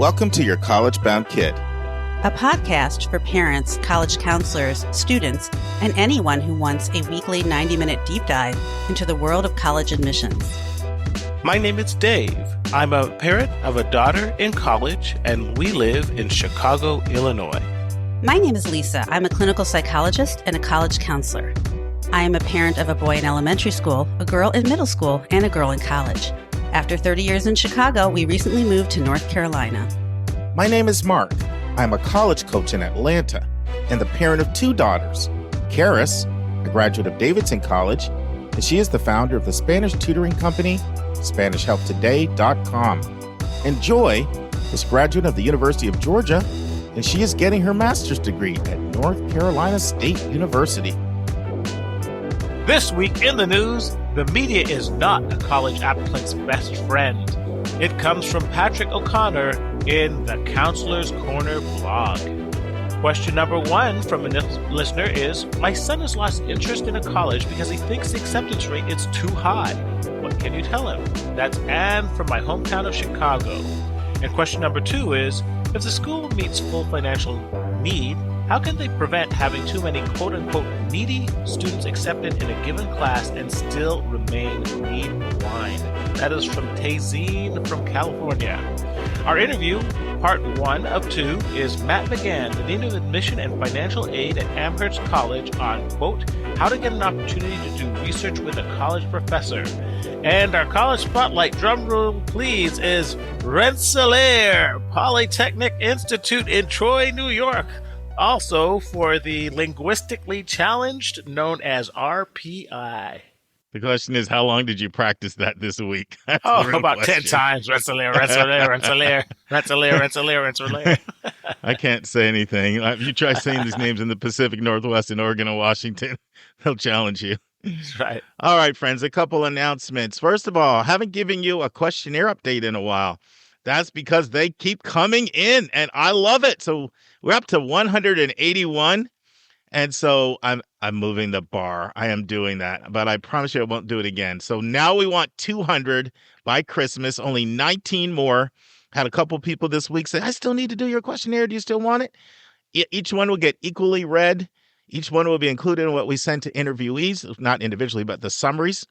Welcome to Your College Bound Kid, a podcast for parents, college counselors, students, and anyone who wants a weekly 90-minute deep dive into the world of college admissions. My name is Dave. I'm a parent of a daughter in college, and we live in Chicago, Illinois. My name is Lisa. I'm a clinical psychologist and a college counselor. I am a parent of a boy in elementary school, a girl in middle school, and a girl in college. After 30 years in Chicago, we recently moved to North Carolina. My name is Mark. I'm a college coach in Atlanta and the parent of two daughters. Karis, a graduate of Davidson College, and she is the founder of the Spanish tutoring company, SpanishHelpToday.com. And Joy is a graduate of the University of Georgia, and she is getting her master's degree at North Carolina State University. This week in the news, the media is not a college applicant's best friend. It comes from Patrick O'Connor in the Counselor's Corner blog. Question number 1 from a listener is, my son has lost interest in a college because he thinks the acceptance rate is too high. What can you tell him? That's Anne from my hometown of Chicago. And question number 2 is, if the school meets full financial need, how can they prevent having too many quote-unquote needy students accepted in a given class and still remain need blind? That is from Tazin from California. Our interview, part 1 of 2, is Matt McGann, the Dean of Admission and Financial Aid at Amherst College on, quote, how to get an opportunity to do research with a college professor. And our college spotlight, drum roll please, is Rensselaer Polytechnic Institute in Troy, New York. Also for the linguistically challenged, known as RPI. The question is, how long did you practice that this week? About 10 times. Rensselaer. I can't say anything. If you try saying these names in the Pacific Northwest in Oregon and Washington, they'll challenge you. That's right. All right, friends, a couple announcements. First of all, I haven't given you a questionnaire update in a while. That's because they keep coming in, and I love it. So we're up to 181, and so I'm moving the bar. I am doing that, but I promise you I won't do it again. So now we want 200 by Christmas, only 19 more. Had a couple people this week say, I still need to do your questionnaire. Do you still want it? Each one will get equally read. Each one will be included in what we send to interviewees, not individually, but the summaries.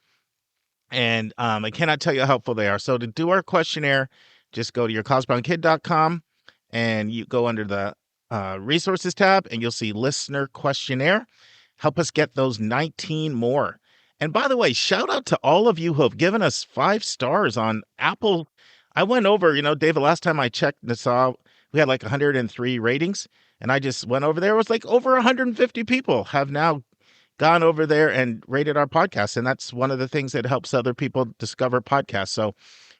And I cannot tell you how helpful they are. So to do our questionnaire, just go to yourcollegebounkid.com and you go under the resources tab and you'll see listener questionnaire. Help us get those 19 more. And by the way, shout out to all of you who have given us 5 stars on Apple. I went over, Dave, the last time I checked and saw we had like 103 ratings, and I just went over there. It was like over 150 people have now gone over there and rated our podcast. And that's one of the things that helps other people discover podcasts. So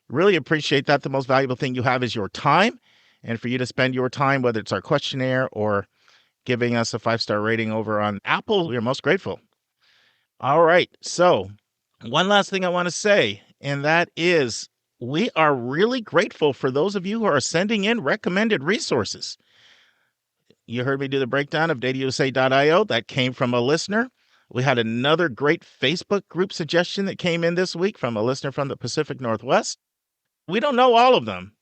really appreciate that. The most valuable thing you have is your time. And for you to spend your time, whether it's our questionnaire or giving us a 5-star rating over on Apple, we're most grateful. All right. So one last thing I want to say, and that is we are really grateful for those of you who are sending in recommended resources. You heard me do the breakdown of datausa.io. That came from a listener. We had another great Facebook group suggestion that came in this week from a listener from the Pacific Northwest. We don't know all of them,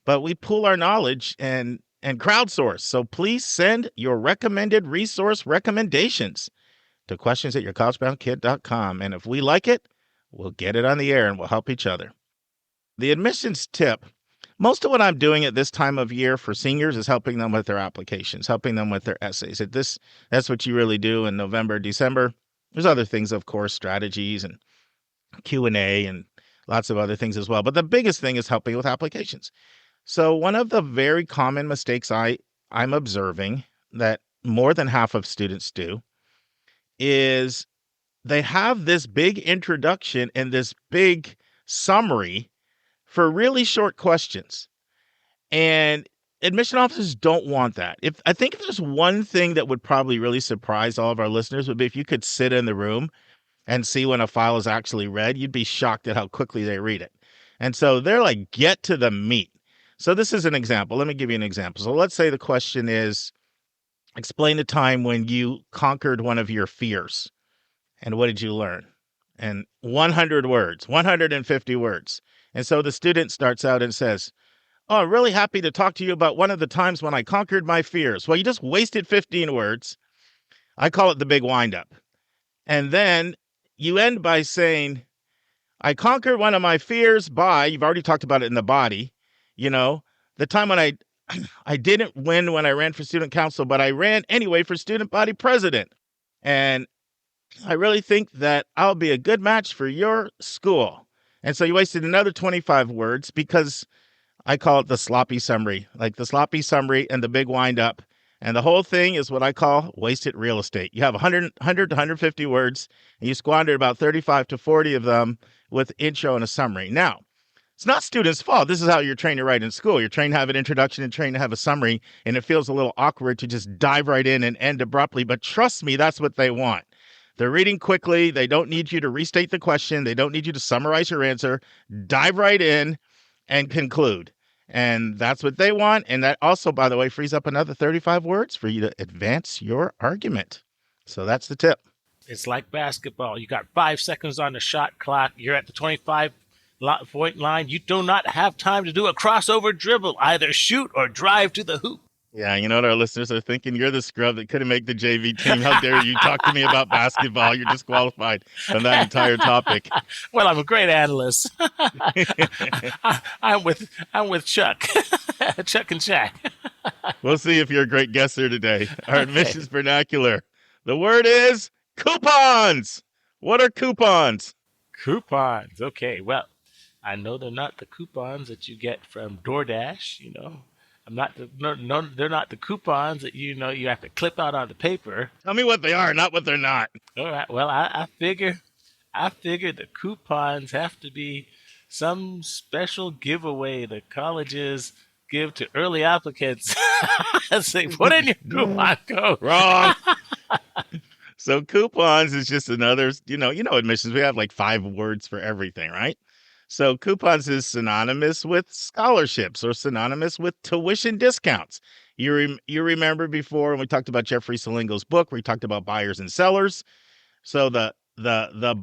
but we pool our knowledge and crowdsource. So please send your recommended resource recommendations to questions@yourcollegeboundkid.com. And if we like it, we'll get it on the air and we'll help each other. The admissions tip, most of what I'm doing at this time of year for seniors is helping them with their applications, helping them with their essays. That's what you really do in November, December. There's other things, of course, strategies and Q&A and lots of other things as well. But the biggest thing is helping with applications. So one of the very common mistakes I'm observing that more than half of students do is they have this big introduction and this big summary for really short questions. And admission officers don't want that. I think if there's one thing that would probably really surprise all of our listeners would be if you could sit in the room and see when a file is actually read, you'd be shocked at how quickly they read it. And so they're like, get to the meat. So this is an example. Let me give you an example. So let's say the question is, explain a time when you conquered one of your fears. And what did you learn? And 100 words, 150 words. And so the student starts out and says, Oh, I'm really happy to talk to you about one of the times when I conquered my fears. Well, you just wasted 15 words. I call it the big windup. And then you end by saying, I conquered one of my fears by, you've already talked about it in the body, the time when I didn't win when I ran for student council, but I ran anyway for student body president. And I really think that I'll be a good match for your school. And so you wasted another 25 words because I call it the sloppy summary, like the sloppy summary and the big windup. And the whole thing is what I call wasted real estate. You have 100 to 150 words, and you squandered about 35 to 40 of them with intro and a summary. Now, it's not students' fault. This is how you're trained to write in school. You're trained to have an introduction and trained to have a summary, and it feels a little awkward to just dive right in and end abruptly. But trust me, that's what they want. They're reading quickly. They don't need you to restate the question. They don't need you to summarize your answer. Dive right in and conclude. And that's what they want. And that also, by the way, frees up another 35 words for you to advance your argument. So that's the tip. It's like basketball. You got 5 seconds on the shot clock. You're at the 25-point line. You do not have time to do a crossover dribble. Either shoot or drive to the hoop. Yeah, you know what our listeners are thinking? You're the scrub that couldn't make the JV team. How dare you talk to me about basketball? You're disqualified from that entire topic. Well, I'm a great analyst. I'm with Chuck. Chuck and Shaq. We'll see if you're a great guesser today. Our admissions vernacular. The word is coupons. What are coupons? Coupons. Okay, well, I know they're not the coupons that you get from DoorDash, they're not the coupons that you have to clip out on the paper. Tell me what they are, not what they're not. All right. Well, I figure the coupons have to be some special giveaway that colleges give to early applicants. Say, put in your coupon code. Wrong. So coupons is just another, admissions. We have like 5 words for everything, right? So coupons is synonymous with scholarships or synonymous with tuition discounts. You remember before when we talked about Jeffrey Salingo's book, where he talked about buyers and sellers. So the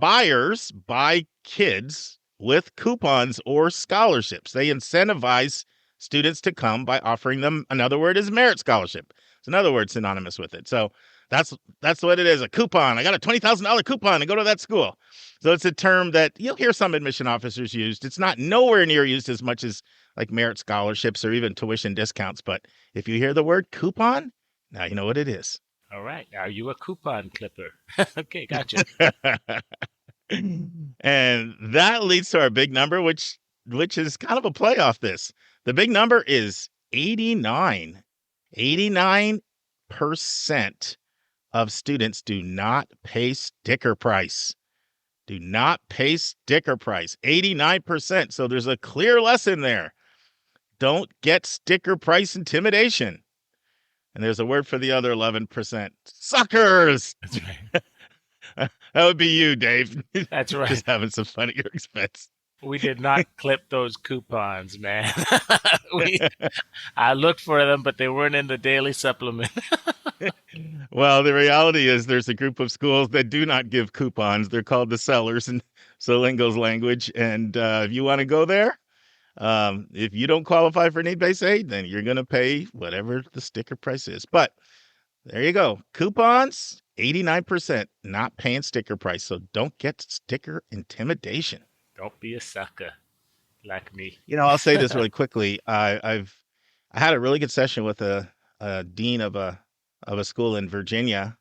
buyers buy kids with coupons or scholarships. They incentivize students to come by offering them, another word is merit scholarship. It's another word synonymous with it. So that's what it is, a coupon. I got a $20,000 coupon to go to that school. So it's a term that you'll hear some admission officers used. It's not nowhere near used as much as like merit scholarships or even tuition discounts. But if you hear the word coupon, now you know what it is. All right. Are you a coupon clipper? Okay, gotcha. And that leads to our big number, which is kind of a play off this. The big number is 89. 89% of students do not pay sticker price. Do not pay sticker price. 89%. So there's a clear lesson there. Don't get sticker price intimidation. And there's a word for the other 11%. Suckers. That's right. That would be you, Dave. That's right. Just having some fun at your expense. We did not clip those coupons, man. I looked for them, but they weren't in the daily supplement. Well, the reality is there's a group of schools that do not give coupons. They're called the sellers in Salingo's language. And if you want to go there, if you don't qualify for need-based aid, then you're going to pay whatever the sticker price is. But there you go. Coupons, 89% not paying sticker price. So don't get sticker intimidation. Don't be a sucker like me. I'll say this really quickly. I had a really good session with a dean of a school in Virginia.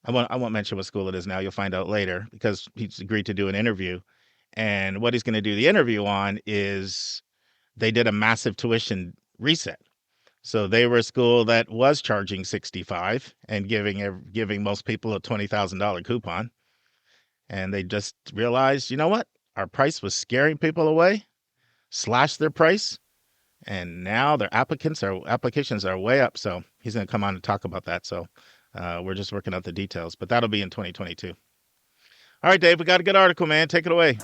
I won't mention what school it is now. You'll find out later because he's agreed to do an interview. And what he's going to do the interview on is they did a massive tuition reset. So they were a school that was charging $65 and giving most people a $20,000 coupon. And they just realized, you know what? Our price was scaring people away, slashed their price, and now their applications are way up. So he's going to come on and talk about that. So we're just working out the details, but that'll be in 2022. All right, Dave, we got a good article, man. Take it away.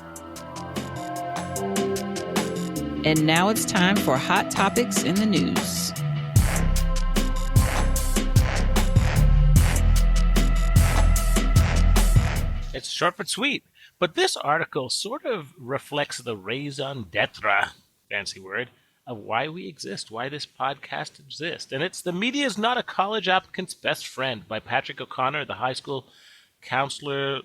And now it's time for Hot Topics in the News. It's short but sweet. But this article sort of reflects the raison d'etre, fancy word, of why we exist, why this podcast exists. And it's The Media is Not a College Applicant's Best Friend by Patrick O'Connor, the high school counselor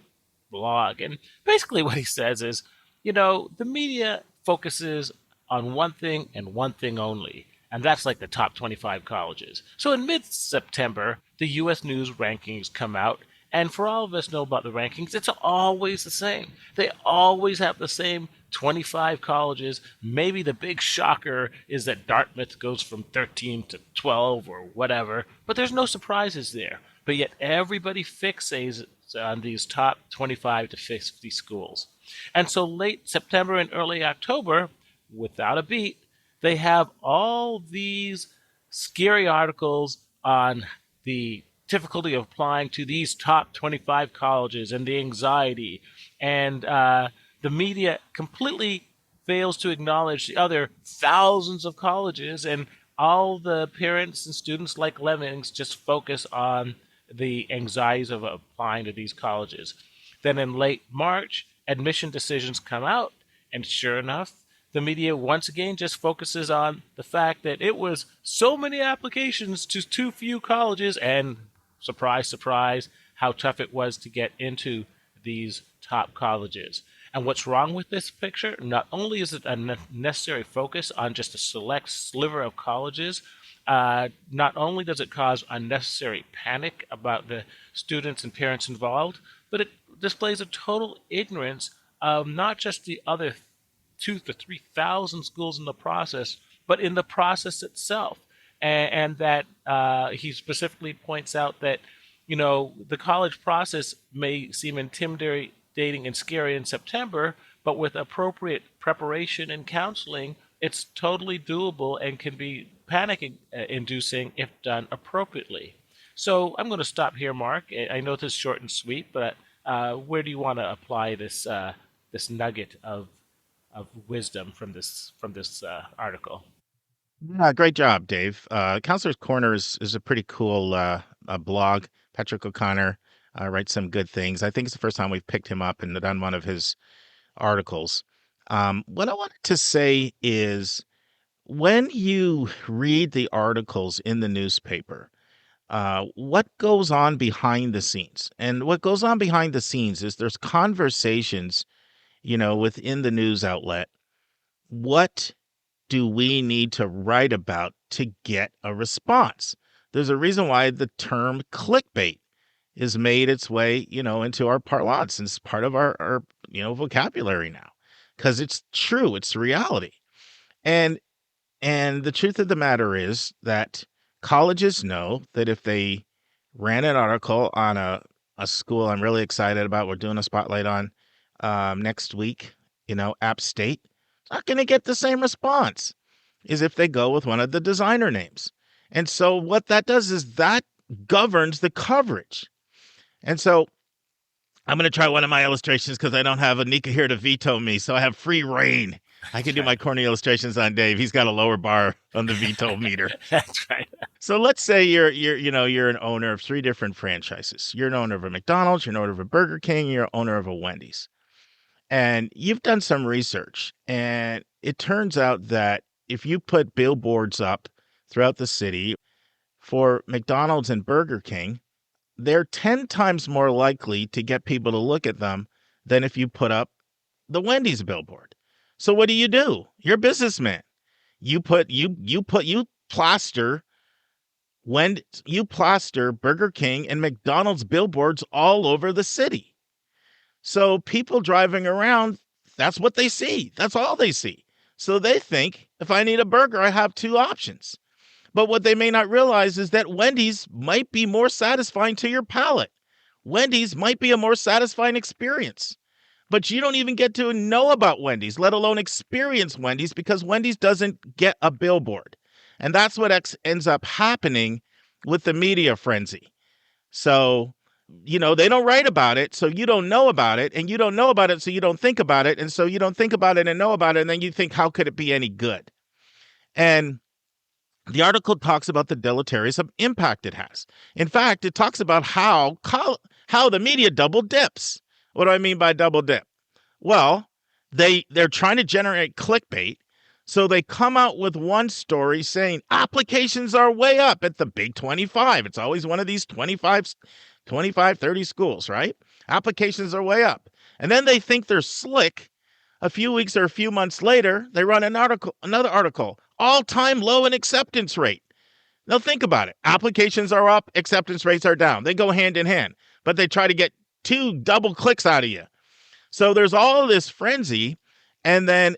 blog. And basically what he says is, the media focuses on one thing and one thing only, and that's like the top 25 colleges. So in mid-September, the U.S. News rankings come out, and for all of us know about the rankings, it's always the same. They always have the same 25 colleges. Maybe the big shocker is that Dartmouth goes from 13 to 12 or whatever, but there's no surprises there. But yet everybody fixates on these top 25 to 50 schools. And so late September and early October, without a beat, they have all these scary articles on the difficulty of applying to these top 25 colleges and the anxiety. And the media completely fails to acknowledge the other thousands of colleges, and all the parents and students like lemmings just focus on the anxieties of applying to these colleges. Then in late March, admission decisions come out, and sure enough, the media once again just focuses on the fact that it was so many applications to too few colleges, and surprise, surprise, how tough it was to get into these top colleges. And what's wrong with this picture? Not only is it a necessary focus on just a select sliver of colleges, not only does it cause unnecessary panic about the students and parents involved, but it displays a total ignorance of not just the other 2,000 to 3,000 schools in the process, but in the process itself. And that he specifically points out that, the college process may seem intimidating and scary in September, but with appropriate preparation and counseling, it's totally doable and can be panic-inducing if done appropriately. So I'm going to stop here, Mark. I know this is short and sweet, but where do you want to apply this this nugget of wisdom from this article? Great job, Dave. Counselor's Corner is a pretty cool blog. Patrick O'Connor writes some good things. I think it's the first time we've picked him up and done one of his articles. What I wanted to say is, when you read the articles in the newspaper, what goes on behind the scenes? And what goes on behind the scenes is there's conversations, within the news outlet. What do we need to write about to get a response? There's a reason why the term clickbait is made its way, into our parlance, and it's part of our vocabulary now, because it's true, it's reality. And the truth of the matter is that colleges know that if they ran an article on a school I'm really excited about, we're doing a spotlight on next week, App State, it's not going to get the same response as if they go with one of the designer names. And so what that does is that governs the coverage. And so I'm going to try one of my illustrations because I don't have Anika here to veto me, so I have free reign. I can do my corny illustrations on Dave. He's got a lower bar on the veto meter. That's right. So let's say you're an owner of 3 different franchises. You're an owner of a McDonald's, you're an owner of a Burger King, you're an owner of a Wendy's. And you've done some research, and it turns out that if you put billboards up throughout the city for McDonald's and Burger King, they're 10 times more likely to get people to look at them than if you put up the Wendy's billboard. So what do? You're a businessman. You plaster Burger King and McDonald's billboards all over the city. So people driving around, that's what they see. That's all they see. So they think, if I need a burger, I have 2 options. But what they may not realize is that Wendy's might be more satisfying to your palate. Wendy's might be a more satisfying experience. But you don't even get to know about Wendy's, let alone experience Wendy's, because Wendy's doesn't get a billboard. And that's what ends up happening with the media frenzy. So, they don't write about it, so you don't know about it, and you don't know about it, so you don't think about it, and so you don't think about it and know about it, and then you think, how could it be any good? And the article talks about the deleterious impact it has. In fact, it talks about how the media double dips. What do I mean by double dip? Well, they're trying to generate clickbait, So they come out with one story saying applications are way up at the big 25. It's always one of these 25, 30 schools, right? Applications are way up. And then they think they're slick. A few weeks or a few months later, they run another article, all-time low in acceptance rate. Now think about it. Applications are up, acceptance rates are down. They go hand in hand, but they try to get 2 double clicks out of you. So there's all this frenzy, and then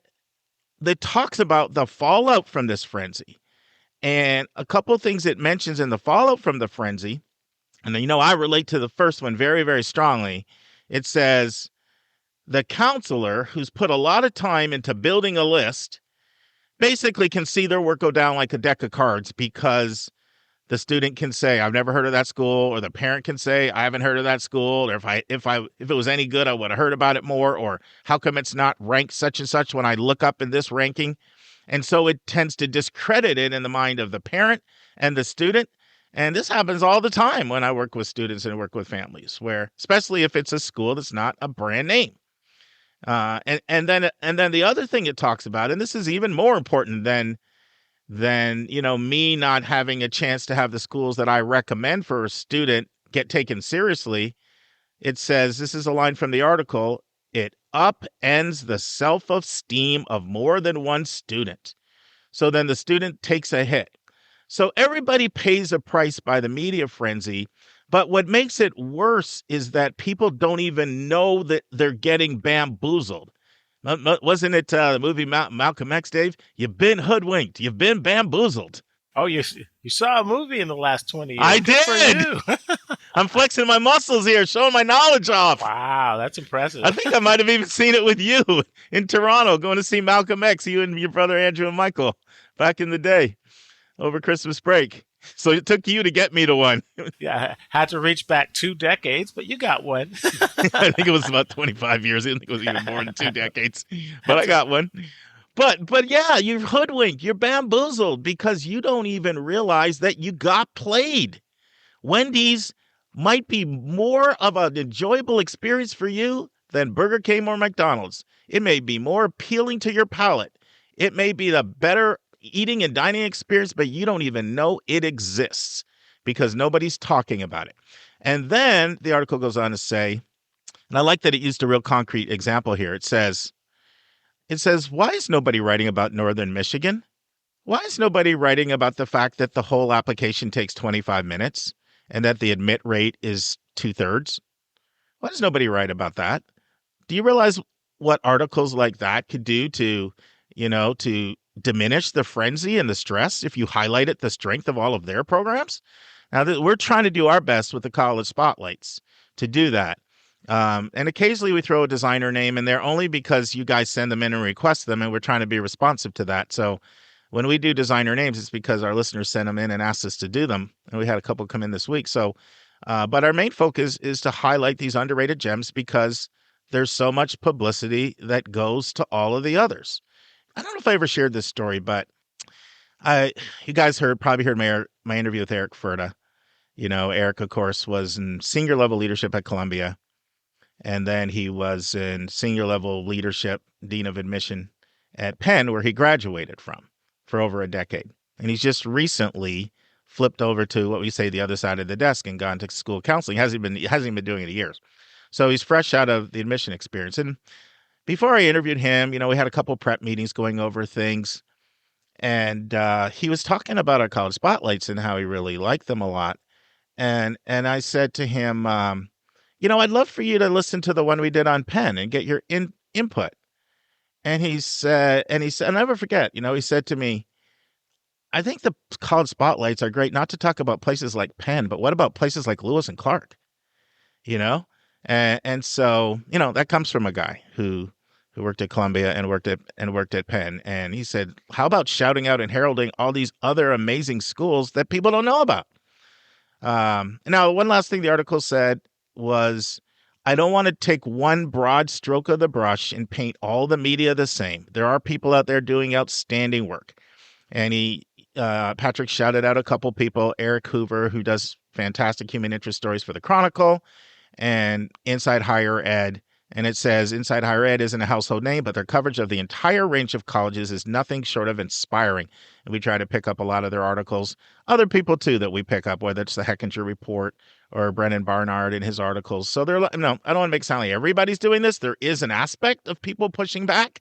it talks about the fallout from this frenzy. And a couple of things it mentions in the fallout from the frenzy, and I relate to the first one very, very strongly. It says, the counselor who's put a lot of time into building a list basically can see their work go down like a deck of cards, because the student can say, I've never heard of that school, or the parent can say, I haven't heard of that school, or if it was any good, I would have heard about it more, or how come it's not ranked such and such when I look up in this ranking? And so it tends to discredit it in the mind of the parent and the student. And this happens all the time when I work with students and work with families, where, especially if it's a school that's not a brand name. And then the other thing it talks about, and this is even more important than me not having a chance to have the schools that I recommend for a student get taken seriously. It says, this is a line from the article, it upends the self-esteem of more than one student. So then the student takes a hit. So everybody pays a price by the media frenzy. But what makes it worse is that people don't even know that they're getting bamboozled. Wasn't it the movie Malcolm X, Dave? You've been hoodwinked. You've been bamboozled. Oh, you saw a movie in the last 20 years. I Good did. for you. I'm flexing my muscles here, showing my knowledge off. Wow, that's impressive. I think I might have even seen it with you in Toronto, going to see Malcolm X, you and your brother Andrew and Michael, back in the day over Christmas break. So it took you to get me to one. Yeah, had to reach back 2 decades, but you got one. I think it was about 25 years. I think it was even more than 2 decades, but I got one. But yeah, you're hoodwinked. You're bamboozled because you don't even realize that you got played. Wendy's might be more of an enjoyable experience for you than Burger King or McDonald's. It may be more appealing to your palate. It may be the better eating and dining experience, but you don't even know it exists because nobody's talking about it. And then the article goes on to say, and I like that it used a real concrete example here. It says, why is nobody writing about Northern Michigan? Why is nobody writing about the fact that the whole application takes 25 minutes and that the admit rate is 2/3? Why does nobody write about that? Do you realize what articles like that could do to diminish the frenzy and the stress if you highlighted the strength of all of their programs? Now, we're trying to do our best with the college spotlights to do that. And occasionally we throw a designer name in there only because you guys send them in and request them, and we're trying to be responsive to that. So when we do designer names, it's because our listeners send them in and ask us to do them. And we had a couple come in this week. So, but our main focus is to highlight these underrated gems because there's so much publicity that goes to all of the others. I don't know if I ever shared this story, but you guys probably heard my interview with Eric Furta. Eric, of course, was in senior level leadership at Columbia. And then he was in senior level leadership, dean of admission at Penn, where he graduated from for over a decade. And he's just recently flipped over to what we say the other side of the desk and gone to school counseling. He hasn't been doing it in years. So he's fresh out of the admission experience. And before I interviewed him, we had a couple prep meetings going over things. And he was talking about our college spotlights and how he really liked them a lot. And I said to him, I'd love for you to listen to the one we did on Penn and get your input. And he said, I'll never forget, he said to me, I think the college spotlights are great, not to talk about places like Penn, but what about places like Lewis and Clark? And so, that comes from a guy who worked at Columbia and worked at Penn. And he said, how about shouting out and heralding all these other amazing schools that people don't know about? Now, one last thing the article said was, I don't want to take one broad stroke of the brush and paint all the media the same. There are people out there doing outstanding work. And Patrick shouted out a couple people, Eric Hoover, who does fantastic human interest stories for the Chronicle, and Inside Higher Ed, And it says, Inside Higher Ed isn't a household name, but their coverage of the entire range of colleges is nothing short of inspiring. And we try to pick up a lot of their articles. Other people, too, that we pick up, whether it's the Heckinger Report or Brennan Barnard in his articles. So no, I don't want to make it sound like everybody's doing this. There is an aspect of people pushing back,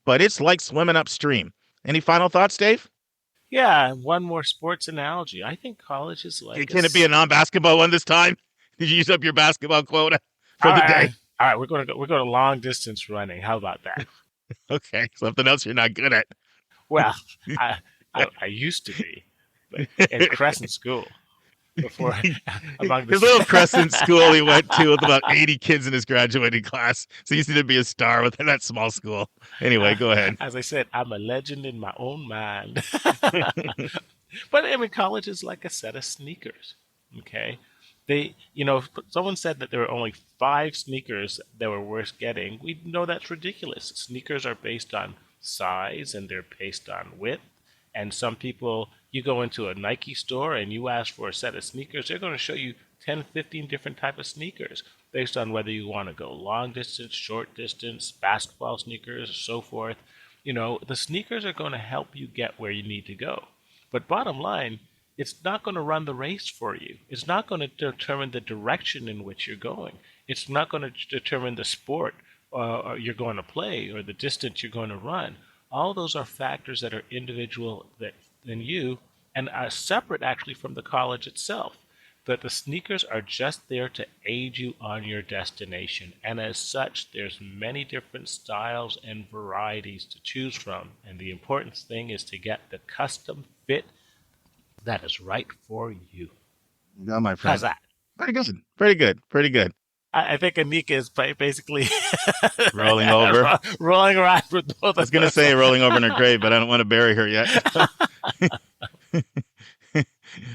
but it's like swimming upstream. Any final thoughts, Dave? Yeah, one more sports analogy. I think college is like Can it be a non-basketball one this time? Did you use up your basketball quota for the day? All right, we're going to long distance running. How about that? Okay, something else you're not good at. Well, I used to be, but in Crescent School before among the His little Crescent school he went to with about 80 kids in his graduating class. So he's going to be a star within that small school. Anyway, go ahead. As I said, I'm a legend in my own mind. But I mean, college is like a set of sneakers. Okay. Someone said that there were only 5 sneakers that were worth getting. We know that's ridiculous. Sneakers are based on size and they're based on width. And some people, you go into a Nike store and you ask for a set of sneakers, they're going to show you 10, 15 different type of sneakers based on whether you want to go long distance, short distance, basketball sneakers, so forth. The sneakers are going to help you get where you need to go. But bottom line, it's not going to run the race for you. It's not going to determine the direction in which you're going. It's not going to determine the sport you're going to play or the distance you're going to run. All those are factors that are individual than you and are separate actually from the college itself. But the sneakers are just there to aid you on your destination. And as such, there's many different styles and varieties to choose from. And the important thing is to get the custom fit that is right for you. No, my friend. How's that? Pretty good. Pretty good. Pretty good. I think Anika is basically Rolling over. rolling around with both I was going to say rolling over in her grave, but I don't want to bury her yet.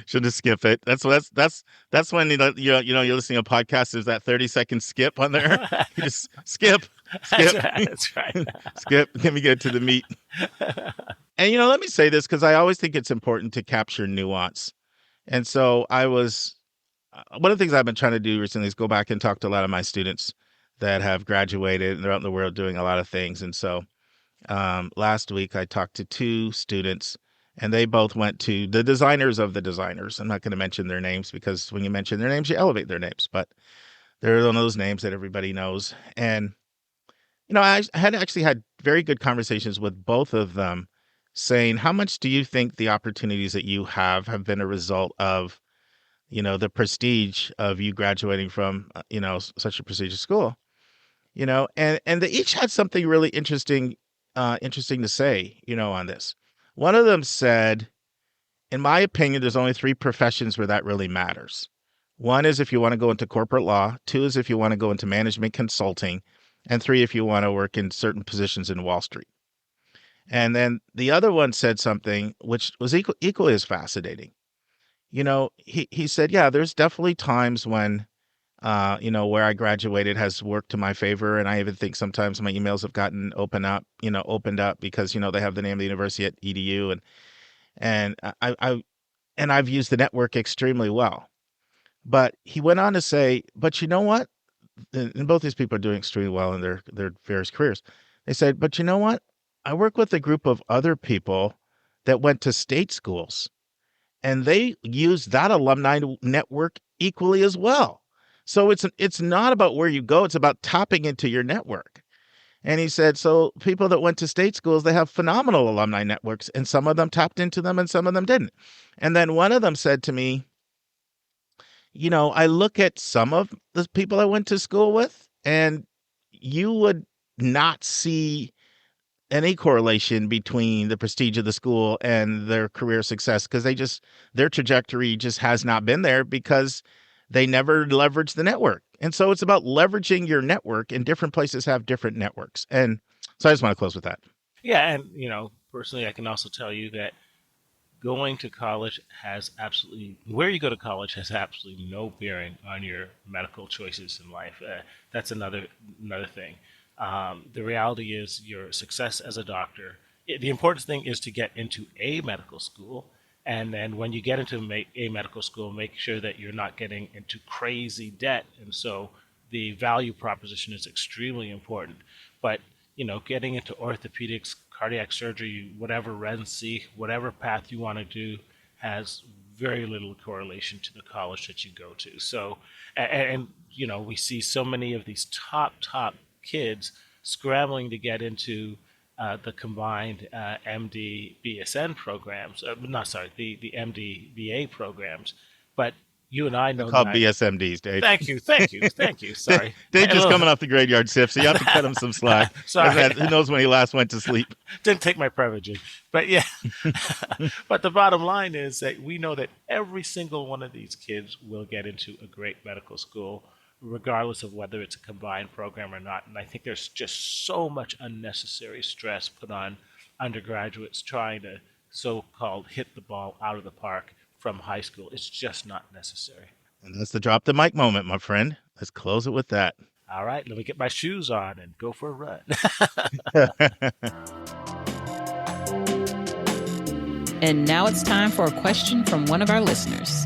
Should just skip it. That's when you're listening to a podcast. There's that 30-second skip on there. You just skip. That's right. Skip. Let me get to the meat. And let me say this because I always think it's important to capture nuance. And so one of the things I've been trying to do recently is go back and talk to a lot of my students that have graduated and they're out in the world doing a lot of things. And so last week I talked to 2 students and they both went to the designers of the designers. I'm not going to mention their names because when you mention their names, you elevate their names, but they're one of those names that everybody knows. And, I had actually had very good conversations with both of them saying, how much do you think the opportunities that you have been a result of the prestige of you graduating from, such a prestigious school, and they each had something really interesting to say, on this. One of them said, in my opinion, there's only 3 professions where that really matters. One is if you want to go into corporate law. 2 is if you want to go into management consulting. And 3, if you want to work in certain positions in Wall Street. And then the other one said something which was equally as fascinating. He said, yeah, there's definitely times when, where I graduated has worked to my favor. And I even think sometimes my emails have gotten opened up because, they have the name of the university at edu. And I've used the network extremely well. But he went on to say, but you know what? And both these people are doing extremely well in their various careers. They said, but you know what? I work with a group of other people that went to state schools. And they use that alumni network equally as well. So it's not about where you go. It's about tapping into your network. And he said, so people that went to state schools, they have phenomenal alumni networks. And some of them tapped into them and some of them didn't. And then one of them said to me, I look at some of the people I went to school with, and you would not see any correlation between the prestige of the school and their career success because their trajectory just has not been there because they never leveraged the network. And so it's about leveraging your network, and different places have different networks. And so I just want to close with that. Yeah, and personally, I can also tell you that going to college where you go to college has absolutely no bearing on your medical choices in life. That's another thing. The reality is your success as a doctor. The important thing is to get into a medical school. And then when you get into a medical school, make sure that you're not getting into crazy debt. And so the value proposition is extremely important. But, getting into orthopedics, cardiac surgery, whatever residency, whatever path you want to do has very little correlation to the college that you go to. So, and we see so many of these top kids scrambling to get into the combined MD BSN programs. The MD BA programs. But you and I know called that. BSMDs, Dave. Thank you. Sorry. Dave just coming off the graveyard shift, so you have to cut him some slack. Sorry. Who knows when he last went to sleep? Didn't take my Prevagen. But yeah. But the bottom line is that we know that every single one of these kids will get into a great medical school, regardless of whether it's a combined program or not. And I think there's just so much unnecessary stress put on undergraduates trying to so-called hit the ball out of the park from high school. It's just not necessary. And that's the drop the mic moment, my friend. Let's close it with that. All right, let me get my shoes on and go for a run. And now it's time for a question from one of our listeners.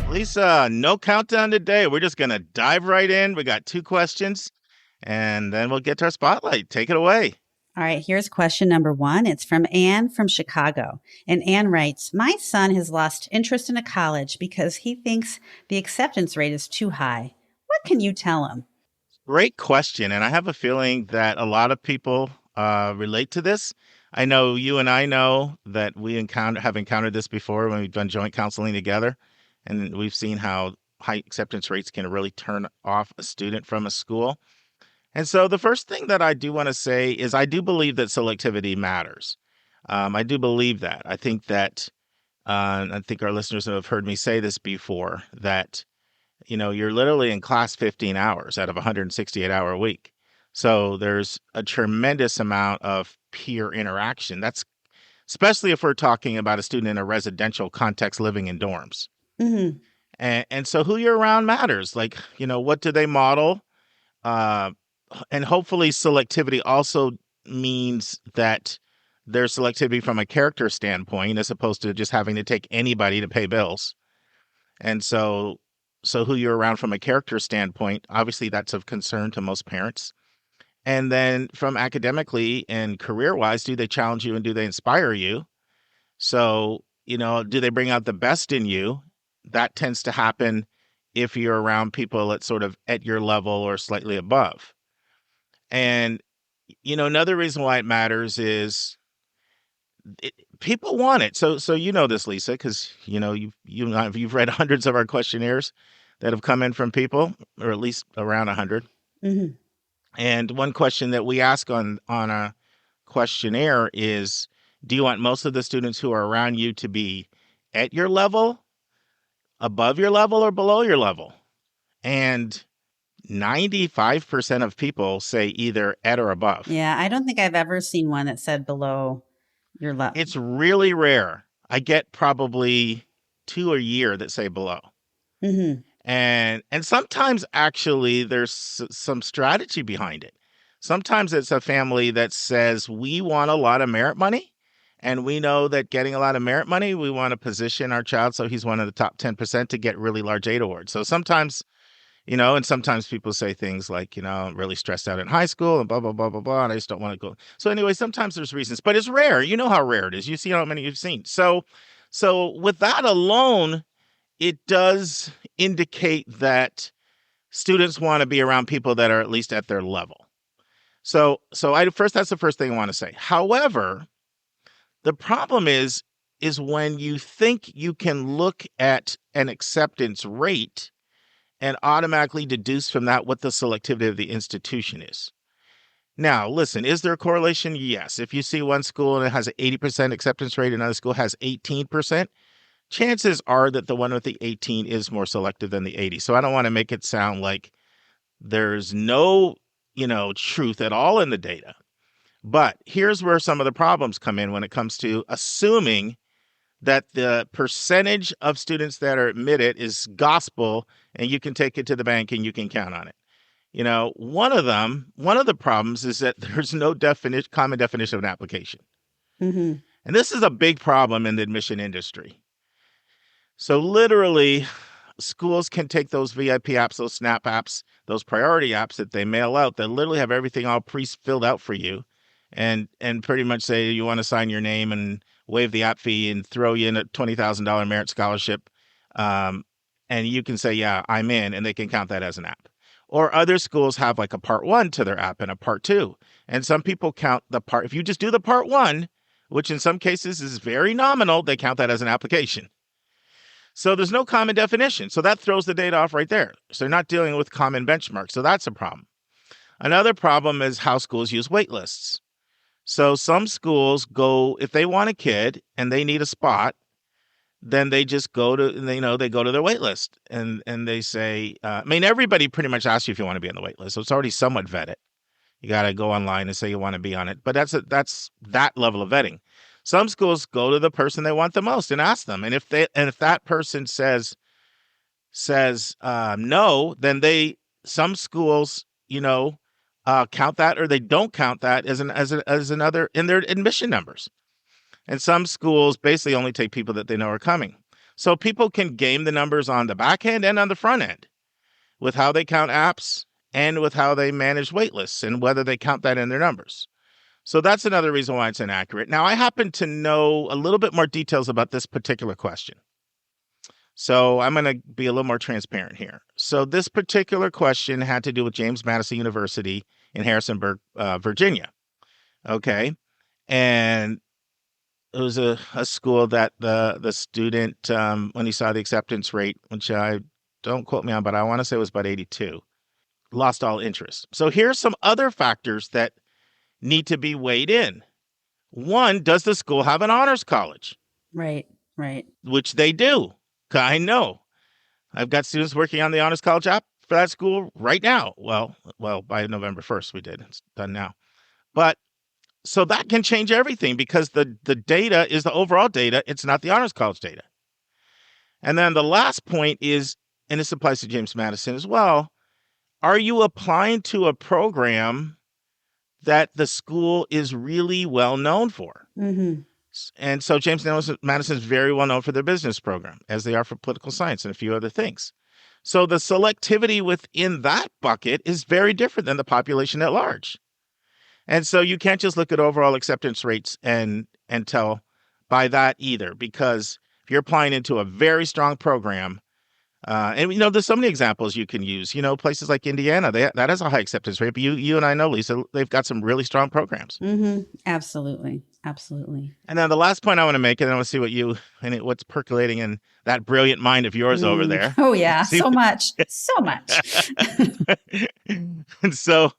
Lisa, no countdown today. We're just going to dive right in. We got 2 questions, and then we'll get to our spotlight. Take it away. All right, here's question number 1. It's from Anne from Chicago. And Anne writes, my son has lost interest in a college because he thinks the acceptance rate is too high. What can you tell him? Great question. And I have a feeling that a lot of people relate to this. I know you and I know that we have encountered this before when we've done joint counseling together. And we've seen how high acceptance rates can really turn off a student from a school. And so the first thing that I do want to say is I do believe that selectivity matters. I do believe that. I think that I think our listeners have heard me say this before, that you're literally in class 15 hours out of a 168-hour week. So there's a tremendous amount of peer interaction. That's especially if we're talking about a student in a residential context living in dorms. Mm-hmm. And so who you're around matters. Like, what do they model? And hopefully selectivity also means that there's selectivity from a character standpoint as opposed to just having to take anybody to pay bills. And so who you're around from a character standpoint, obviously that's of concern to most parents. And then from academically and career-wise, do they challenge you and do they inspire you? So, do they bring out the best in you? That tends to happen if you're around people at sort of at your level or slightly above. And, another reason why it matters is people want it. So this, Lisa, because, you've read hundreds of our questionnaires that have come in from people, or at least around 100. Mm-hmm. And one question that we ask on a questionnaire is, do you want most of the students who are around you to be at your level, above your level, or below your level? And 95% of people say either at or above. Yeah, I don't think I've ever seen one that said below your level. It's really rare. I get probably 2 a year that say below. Mm-hmm. And sometimes actually there's some strategy behind it. Sometimes it's a family that says, we want a lot of merit money, and we know that getting a lot of merit money, we want to position our child so he's one of the top 10% to get really large aid awards. So sometimes, and sometimes people say things like, I'm really stressed out in high school and blah, blah, blah, blah, blah, and I just don't want to go. So anyway, sometimes there's reasons, but it's rare. You know how rare it is. You see how many you've seen. So with that alone, it does indicate that students want to be around people that are at least at their level. So that's the first thing I want to say. However, the problem is when you think you can look at an acceptance rate and automatically deduce from that what the selectivity of the institution is. Now, listen, is there a correlation? Yes. If you see one school and it has an 80% acceptance rate, another school has 18%, chances are that the one with the 18 is more selective than the 80. So I don't want to make it sound like there's no, truth at all in the data. But here's where some of the problems come in when it comes to assuming that the percentage of students that are admitted is gospel and you can take it to the bank and you can count on it. One of the problems is that there's no common definition of an application. Mm-hmm. And this is a big problem in the admission industry. So literally, schools can take those VIP apps, those SNAP apps, those priority apps that they mail out that literally have everything all pre-filled out for you, and pretty much say you want to sign your name and waive the app fee and throw you in a $20,000 merit scholarship, and you can say, yeah, I'm in, and they can count that as an app. Or other schools have like a part 1 to their app and a part 2. And some people count the part, if you just do the part 1, which in some cases is very nominal, they count that as an application. So there's no common definition. So that throws the data off right there. So they're not dealing with common benchmarks. So that's a problem. Another problem is how schools use wait lists. So some schools go, if they want a kid and they need a spot, then they just go to, they go to their wait list and they say, everybody pretty much asks you if you want to be on the wait list. So it's already somewhat vetted. You got to go online and say you want to be on it. But that's that level of vetting. Some schools go to the person they want the most and ask them. And if that person says no, then some schools, count that, or they don't count that as another in their admission numbers. And some schools basically only take people that they know are coming. So people can game the numbers on the back end and on the front end with how they count apps and with how they manage wait lists and whether they count that in their numbers. So that's another reason why it's inaccurate. Now, I happen to know a little bit more details about this particular question. So I'm going to be a little more transparent here. So this particular question had to do with James Madison University in Harrisonburg, Virginia. Okay. And it was a school that the student, when he saw the acceptance rate, which don't quote me on, but I want to say it was about 82, lost all interest. So here's some other factors that need to be weighed in. One, does the school have an honors college? Right. Which they do. I know. I've got students working on the honors college app for that school right now. Well, by November 1st, we did. It's done now. But so that can change everything because the data is the overall data. It's not the honors college data. And then the last point is, and this applies to James Madison as well, are you applying to a program that the school is really well known for? Mm-hmm. And so James Madison is very well known for their business program, as they are for political science and a few other things. So the selectivity within that bucket is very different than the population at large. And so you can't just look at overall acceptance rates and tell by that either, because if you're applying into a very strong program, and there's so many examples you can use. Places like Indiana, that has a high acceptance rate. But you and I know, Lisa, they've got some really strong programs. Mm-hmm. Absolutely. And then the last point I want to make, and I want to see what's percolating in that brilliant mind of yours over there. Oh yeah, so much. And so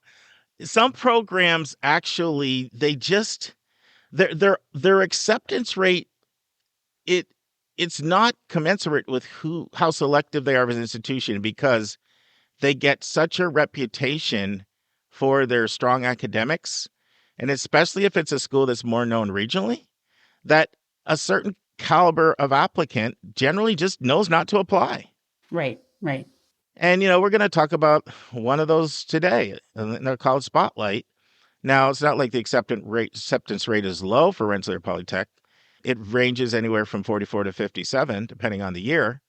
some programs actually, their acceptance rate, it's not commensurate with how selective they are as an institution, because they get such a reputation for their strong academics, and especially if it's a school that's more known regionally, that a certain caliber of applicant generally just knows not to apply. Right. And, we're going to talk about one of those today in our college spotlight. Now, it's not like the acceptance rate is low for Rensselaer Polytech. It ranges anywhere from 44 to 57, depending on the year.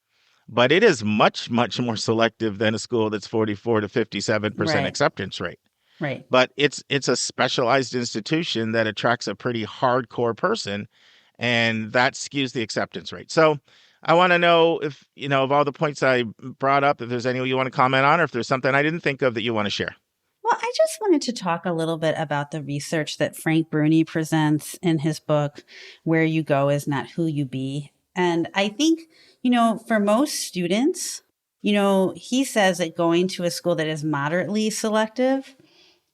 But it is much, much more selective than a school that's 44 to 57% acceptance rate. Right. But it's a specialized institution that attracts a pretty hardcore person, and that skews the acceptance rate. So I want to know if, of all the points I brought up, if there's any you want to comment on, or if there's something I didn't think of that you want to share. Well, I just wanted to talk a little bit about the research that Frank Bruni presents in his book, Where You Go Is Not Who You Be. And I think, for most students, he says that going to a school that is moderately selective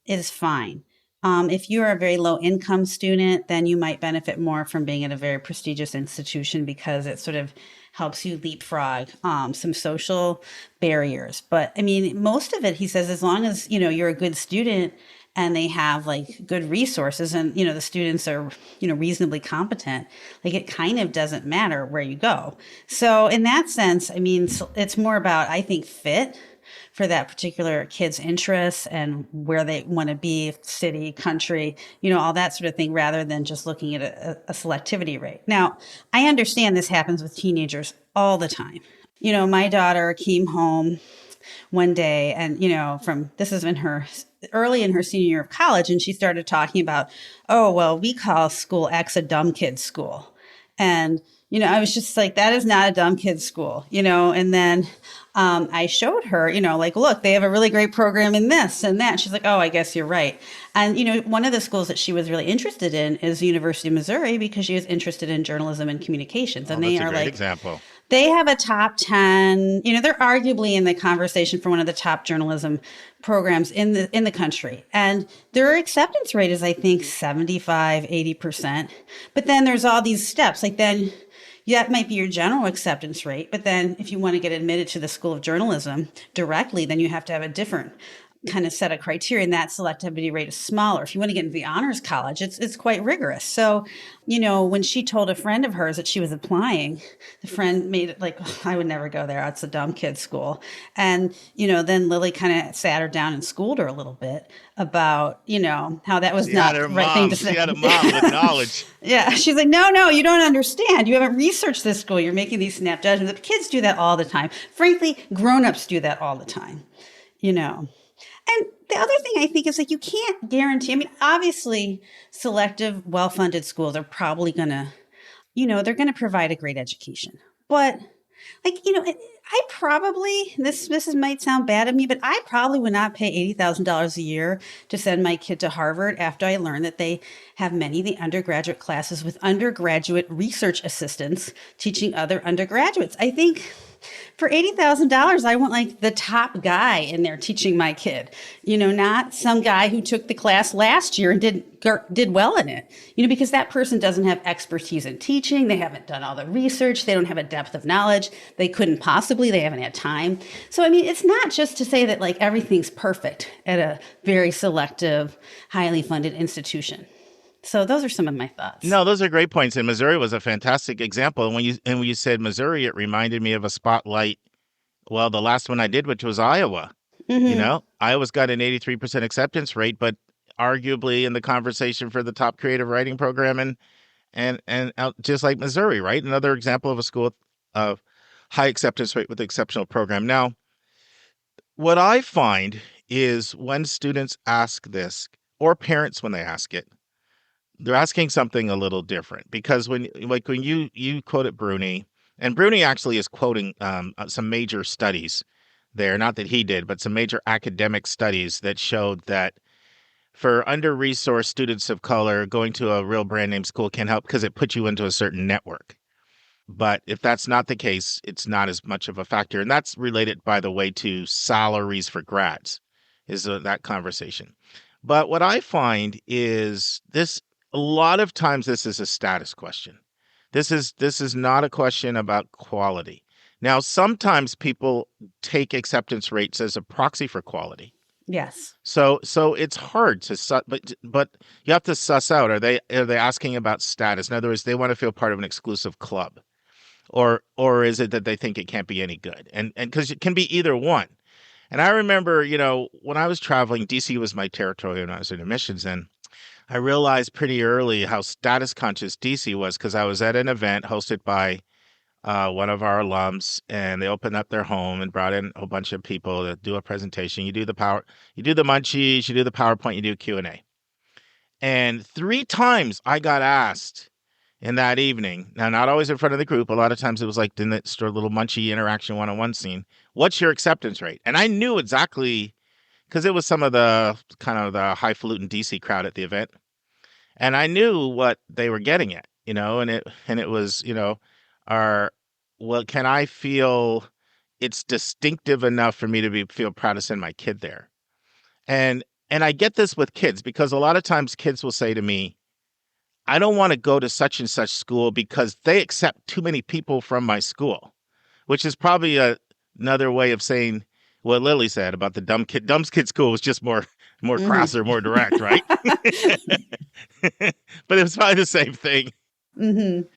is fine. If you're a very low income student, then you might benefit more from being at a very prestigious institution because it sort of helps you leapfrog some social barriers. But most of it, he says, as long as, you're a good student and they have like good resources and, the students are, reasonably competent, like it kind of doesn't matter where you go. So in that sense, it's more about, I think, fit for that particular kid's interests and where they want to be, city, country, all that sort of thing, rather than just looking at a selectivity rate. Now, I understand this happens with teenagers all the time. My daughter came home one day and, this is early in her senior year of college. And she started talking about, oh, well, we call school X a dumb kid's school. And, I was just like, that is not a dumb kid's school, and then I showed her, look, they have a really great program in this and that. She's like, oh, I guess you're right. And, one of the schools that she was really interested in is the University of Missouri because she was interested in journalism and communications. And they that's are a great like, example. They have a top 10, they're arguably in the conversation for one of the top journalism programs in the country. And their acceptance rate is, I think, 75, 80%. But then there's all these steps. Like then that might be your general acceptance rate. But then if you want to get admitted to the School of Journalism directly, then you have to have a different kind of set of criteria, and that selectivity rate is smaller. If you want to get into the honors college, it's quite rigorous. So, when she told a friend of hers that she was applying, the friend made it like, oh, I would never go there. It's a dumb kid school. And, then Lily kind of sat her down and schooled her a little bit about, how that was not the right thing to say. She had a mom with knowledge. Yeah. She's like, no, you don't understand. You haven't researched this school. You're making these snap judgments. The kids do that all the time. Frankly, grown-ups do that all the time, And the other thing I think is like you can't guarantee. I mean, obviously, selective, well-funded schools are probably going to, they're going to provide a great education. But I probably, this might sound bad of me, but I probably would not pay $80,000 a year to send my kid to Harvard after I learned that they have many of the undergraduate classes with undergraduate research assistants teaching other undergraduates. I think for $80,000, I want like the top guy in there teaching my kid, not some guy who took the class last year and did well in it, because that person doesn't have expertise in teaching. They haven't done all the research. They don't have a depth of knowledge. They couldn't possibly, they haven't had time. So, I mean, it's not just to say that like everything's perfect at a very selective, highly funded institution. So those are some of my thoughts. No, those are great points. And Missouri was a fantastic example. And when you said Missouri, it reminded me of a spotlight. Well, the last one I did, which was Iowa. Mm-hmm. Iowa's got an 83% acceptance rate, but arguably in the conversation for the top creative writing program and just like Missouri, right? Another example of a school of high acceptance rate with exceptional program. Now, what I find is when students ask this, or parents when they ask it, they're asking something a little different because when you quoted Bruni, and Bruni actually is quoting some major studies there, not that he did, but some major academic studies that showed that for under-resourced students of color, going to a real brand name school can help because it puts you into a certain network. But if that's not the case, it's not as much of a factor. And that's related, by the way, to salaries for grads, is that conversation. But what I find is this. A lot of times this is a status question. This is not a question about quality. Now, sometimes people take acceptance rates as a proxy for quality. Yes. So it's hard to but you have to suss out, are they asking about status? In other words, they want to feel part of an exclusive club. Or is it that they think it can't be any good? And because it can be either one. And I remember, when I was traveling, DC was my territory when I was in admissions, and I realized pretty early how status conscious DC was because I was at an event hosted by one of our alums, and they opened up their home and brought in a bunch of people to do a presentation. You do the munchies, you do the PowerPoint, you do Q&A. And 3 times I got asked in that evening, now not always in front of the group, a lot of times it was like in that little munchie interaction one-on-one scene, what's your acceptance rate? And I knew exactly, because it was some of the kind of the highfalutin DC crowd at the event. And I knew what they were getting at, and it was, can I feel it's distinctive enough for me to feel proud to send my kid there? And I get this with kids because a lot of times kids will say to me, I don't want to go to such and such school because they accept too many people from my school, which is probably another way of saying what Lily said about the dumb kid school was just more crass or more direct, right? But it was probably the same thing. Mm-hmm.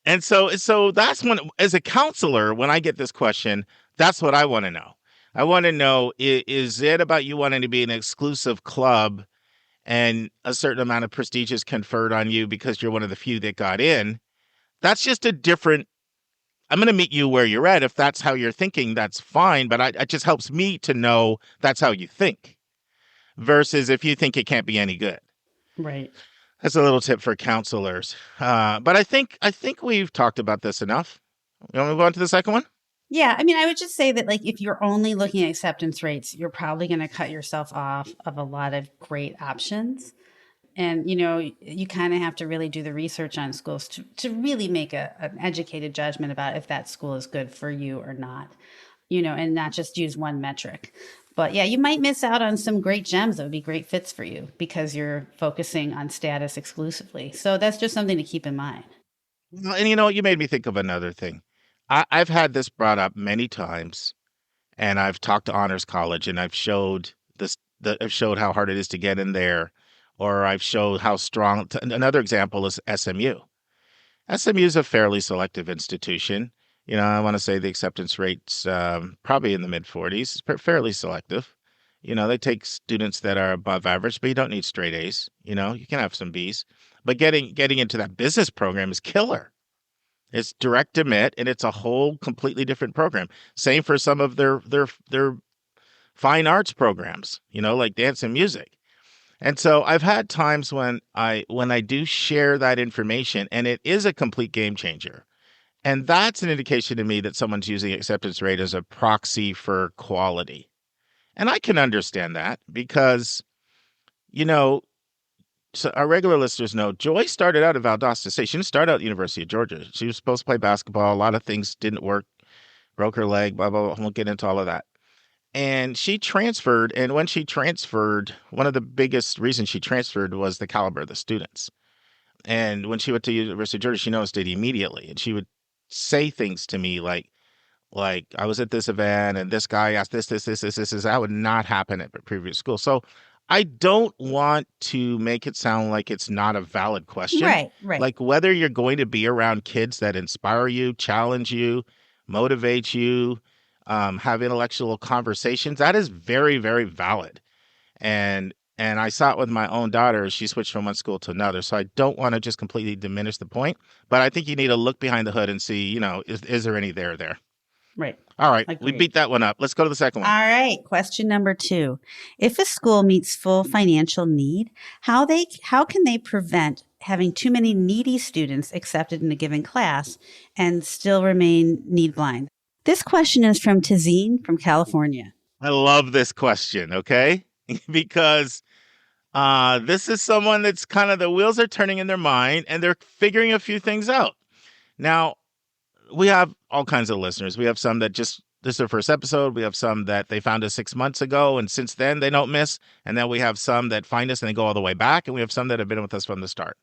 And so that's when, as a counselor, when I get this question, that's what I want to know. I want to know, is it about you wanting to be an exclusive club and a certain amount of prestige is conferred on you because you're one of the few that got in? That's just a different I'm going to meet you where you're at. If that's how you're thinking, that's fine. But it just helps me to know that's how you think versus if you think it can't be any good. Right. That's a little tip for counselors. But I think we've talked about this enough. You want to move on to the second one? Yeah, I mean, I would just say that, like, if you're only looking at acceptance rates, you're probably going to cut yourself off of a lot of great options. And, you kind of have to really do the research on schools to really make an educated judgment about if that school is good for you or not, and not just use one metric. But yeah, you might miss out on some great gems that would be great fits for you because you're focusing on status exclusively. So that's just something to keep in mind. And you made me think of another thing. I've had this brought up many times, and I've talked to Honors College, and I've showed I've showed how hard it is to get in there, or I've showed how strong. Another example is SMU. SMU is a fairly selective institution. I want to say the acceptance rate's probably in the mid 40s. It's fairly selective. They take students that are above average, but you don't need straight A's. You can have some B's. But getting into that business program is killer. It's direct admit, and it's a whole completely different program. Same for some of their fine arts programs, like dance and music. And so I've had times when I do share that information, and it is a complete game changer. And that's an indication to me that someone's using acceptance rate as a proxy for quality. And I can understand that because, so our regular listeners know Joy started out at Valdosta State. She didn't start out at the University of Georgia. She was supposed to play basketball. A lot of things didn't work, broke her leg, blah, blah, blah. I won't get into all of that. And she transferred. And when she transferred, one of the biggest reasons she transferred was the caliber of the students. And when she went to the University of Georgia, she noticed it immediately. And she would say things to me like I was at this event and this guy asked this. That would not happen at the previous school. So I don't want to make it sound like it's not a valid question. Right. Like whether you're going to be around kids that inspire you, challenge you, motivate you, have intellectual conversations, that is very, very valid. And I saw it with my own daughter. She switched from one school to another. So I don't want to just completely diminish the point. But I think you need to look behind the hood and see, is there any there? Right. All right. Agreed. We beat that one up. Let's go to the second one. All right. Question number 2. If a school meets full financial need, how can they prevent having too many needy students accepted in a given class and still remain need blind? This question is from Tazin from California. I love this question, okay? Because this is someone that's kind of the wheels are turning in their mind and they're figuring a few things out. Now, we have all kinds of listeners. We have some that this is their first episode. We have some that they found us 6 months ago, and since then they don't miss. And then we have some that find us and they go all the way back. And we have some that have been with us from the start.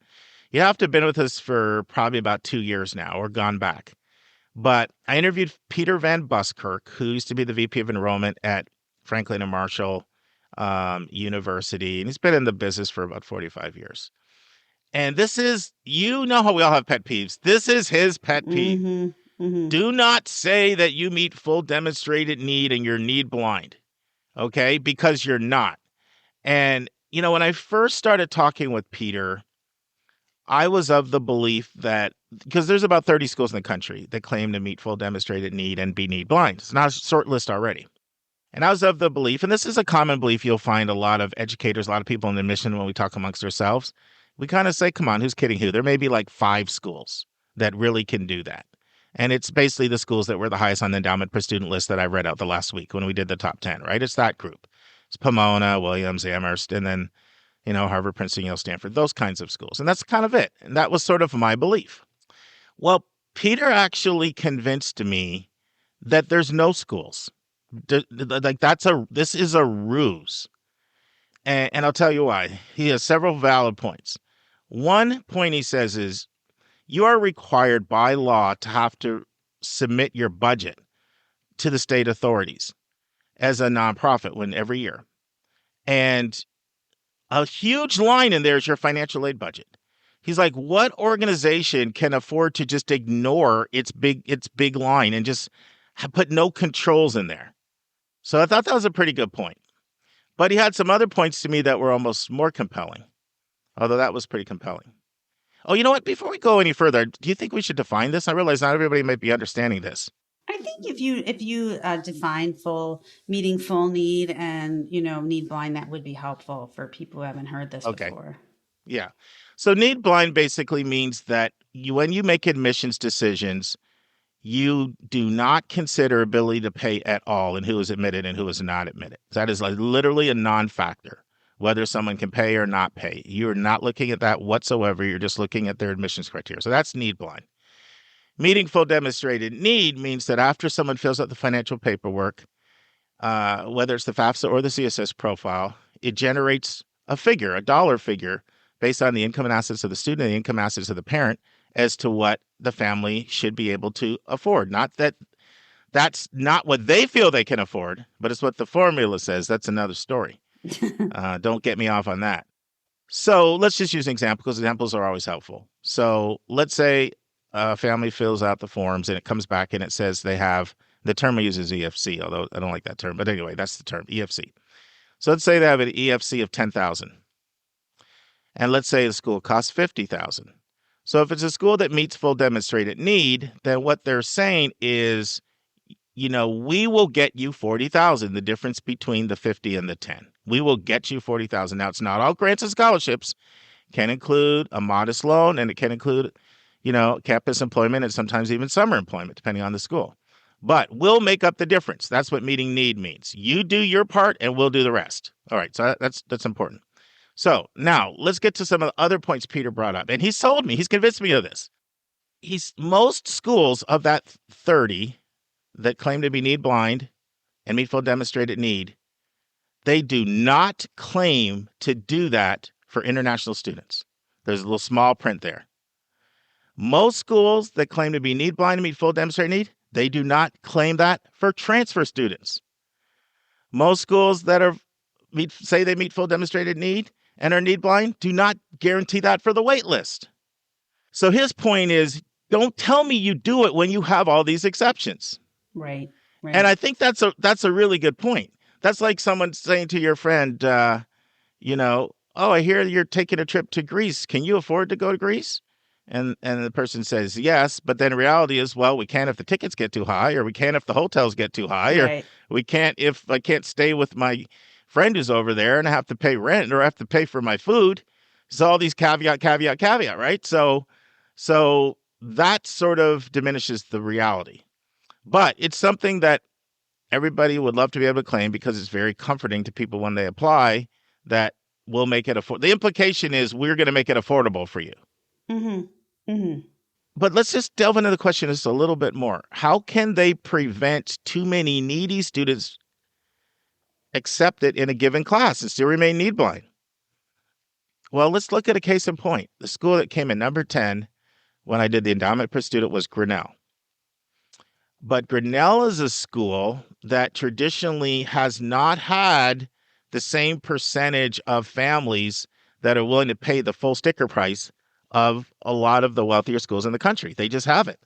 You have to have been with us for probably about 2 years now or gone back. But I interviewed Peter Van Buskirk, who used to be the VP of Enrollment at Franklin and Marshall University. And he's been in the business for about 45 years. And this is, how we all have pet peeves. This is his pet peeve. Mm-hmm. Do not say that you meet full demonstrated need and you're need blind, okay? Because you're not. And, when I first started talking with Peter, I was of the belief that, because there's about 30 schools in the country that claim to meet full demonstrated need and be need blind. It's not a short list already. And I was of the belief, and this is a common belief you'll find a lot of educators, a lot of people in admission when we talk amongst ourselves. We kind of say, come on, who's kidding who? There may be like 5 schools that really can do that. And it's basically the schools that were the highest on the endowment per student list that I read out the last week when we did the top 10, right? It's that group. It's Pomona, Williams, Amherst, and then, Harvard, Princeton, Yale, Stanford, those kinds of schools. And that's kind of it. And that was sort of my belief. Well, Peter actually convinced me that there's no schools. Like this is a ruse. And I'll tell you why. He has several valid points. One point he says is, you are required by law to have to submit your budget to the state authorities as a nonprofit every year. And a huge line in there is your financial aid budget. He's like, what organization can afford to just ignore its big line and just put no controls in there? So I thought that was a pretty good point. But he had some other points to me that were almost more compelling, although that was pretty compelling. Oh, you know what? Before we go any further, do you think we should define this? I realize not everybody might be understanding this. I think if you define meeting full need and need blind, that would be helpful for people who haven't heard this Okay. before. Yeah. So need blind basically means that when you make admissions decisions, you do not consider ability to pay at all and who is admitted and who is not admitted. That is like literally a non-factor, whether someone can pay or not pay. You're not looking at that whatsoever. You're just looking at their admissions criteria. So that's need blind. Meeting full demonstrated need means that after someone fills out the financial paperwork, whether it's the FAFSA or the CSS profile, it generates a figure, a dollar figure, based on the income and assets of the student and the income assets of the parent as to what the family should be able to afford. Not that that's not what they feel they can afford, but it's what the formula says. That's another story. Don't get me off on that. So let's just use an example because examples are always helpful. So let's say a family fills out the forms and it comes back and it says they have, the term I use is EFC, although I don't like that term. But anyway, that's the term, EFC. So let's say they have an EFC of $10,000. And let's say the school costs $50,000. So if it's a school that meets full demonstrated need, then what they're saying is, we will get you $40,000, the difference between the 50 and the 10. We will get you $40,000. Now, it's not all grants and scholarships. It can include a modest loan, and it can include, campus employment and sometimes even summer employment, depending on the school. But we'll make up the difference. That's what meeting need means. You do your part, and we'll do the rest. All right, so that's important. So now let's get to some of the other points Peter brought up. And he's told me, he's convinced me of this. Most schools of that 30 that claim to be need blind and meet full demonstrated need, they do not claim to do that for international students. There's a little small print there. Most schools that claim to be need blind and meet full demonstrated need, they do not claim that for transfer students. Most schools that say they meet full demonstrated need and are need blind do not guarantee that for the wait list. So his point is, don't tell me you do it when you have all these exceptions. Right. And I think that's a really good point. That's like someone saying to your friend, oh, I hear you're taking a trip to Greece. Can you afford to go to Greece? And the person says yes, but then reality is, well, we can't if the tickets get too high, or we can't if the hotels get too high, right. Or we can't if I can't stay with my friend who's over there and I have to pay rent or I have to pay for my food. So all these caveat, right? So that sort of diminishes the reality. But it's something that everybody would love to be able to claim because it's very comforting to people when they apply that we'll make it affordable. The implication is we're going to make it affordable for you. Mm-hmm. Mm-hmm. But let's just delve into the question just a little bit more. How can they prevent too many needy students accepted in a given class and still remain need blind? Well, let's look at a case in point. The school that came in number 10 when I did the endowment per student was Grinnell. But Grinnell is a school that traditionally has not had the same percentage of families that are willing to pay the full sticker price of a lot of the wealthier schools in the country. They just haven't.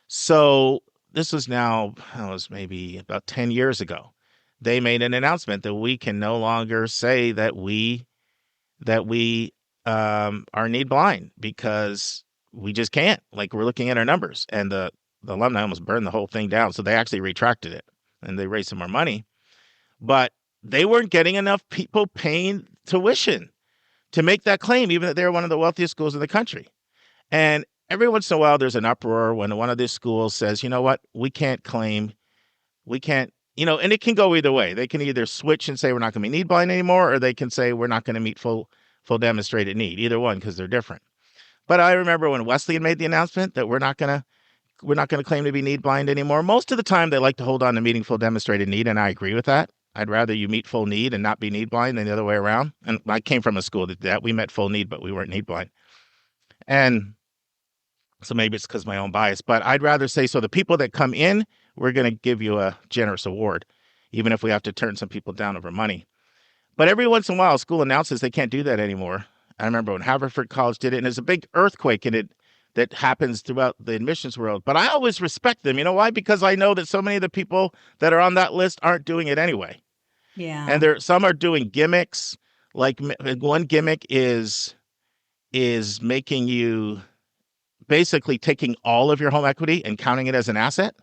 So this was maybe about 10 years ago. They made an announcement that we can no longer say that we are need blind because we just can't. Like, we're looking at our numbers, and the alumni almost burned the whole thing down. So they actually retracted it and they raised some more money, but they weren't getting enough people paying tuition to make that claim, even that they're one of the wealthiest schools in the country. And every once in a while, there's an uproar when one of these schools says, you know what, we can't, and it can go either way. They can either switch and say we're not going to be need blind anymore, or they can say we're not going to meet full demonstrated need, either one, because they're different. But I remember when Wesleyan made the announcement that we're not going to claim to be need blind anymore. Most of the time, they like to hold on to meeting full demonstrated need, and I agree with that. I'd rather you meet full need and not be need blind than the other way around. And I came from a school that we met full need, but we weren't need blind. And so maybe it's because of my own bias, but I'd rather say, so the people that come in, we're going to give you a generous award, even if we have to turn some people down over money. But every once in a while, a school announces they can't do that anymore. I remember when Haverford College did it, and there's a big earthquake in it that happens throughout the admissions world. But I always respect them. You know why? Because I know that so many of the people that are on that list aren't doing it anyway. Yeah. And some are doing gimmicks. Like one gimmick is is making you basically taking all of your home equity and counting it as an asset.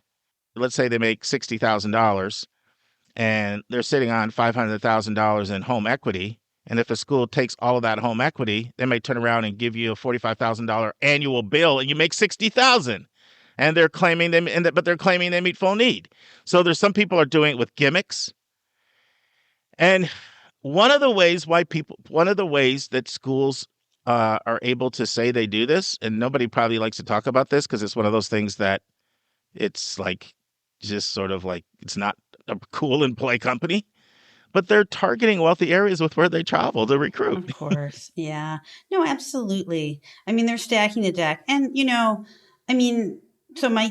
Let's say they make $60,000 and they're sitting on $500,000 in home equity. And if a school takes all of that home equity, they may turn around and give you a $45,000 annual bill and you make $60,000. And they're claiming but they're claiming they meet full need. So there's some people are doing it with gimmicks. And one of the ways that schools are able to say they do this, and nobody probably likes to talk about this because it's one of those things that it's like just sort of like it's not a cool and play company, but they're targeting wealthy areas with where they travel to recruit. Of course. Yeah. No, absolutely. I mean, they're stacking the deck. And, so my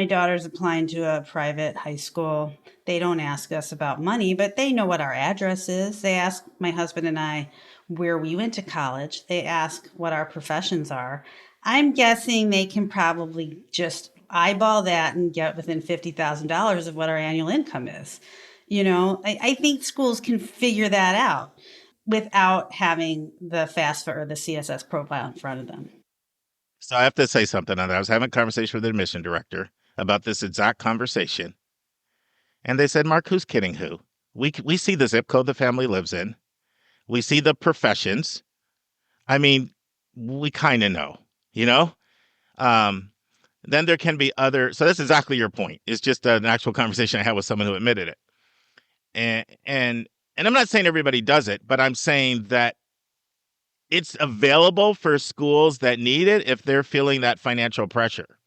daughter's applying to a private high school. They don't ask us about money, but they know what our address is. They ask my husband and I where we went to college. They ask what our professions are. I'm guessing they can probably just eyeball that and get within $50,000 of what our annual income is. I think schools can figure that out without having the FAFSA or the CSS profile in front of them. So I have to say something on that. I was having a conversation with the admission director about this exact conversation. And they said, Mark, who's kidding who? We see the zip code the family lives in. We see the professions. I mean, we kind of know, Then there can be other. So that's exactly your point. It's just an actual conversation I had with someone who admitted it. And I'm not saying everybody does it, but I'm saying that it's available for schools that need it if they're feeling that financial pressure.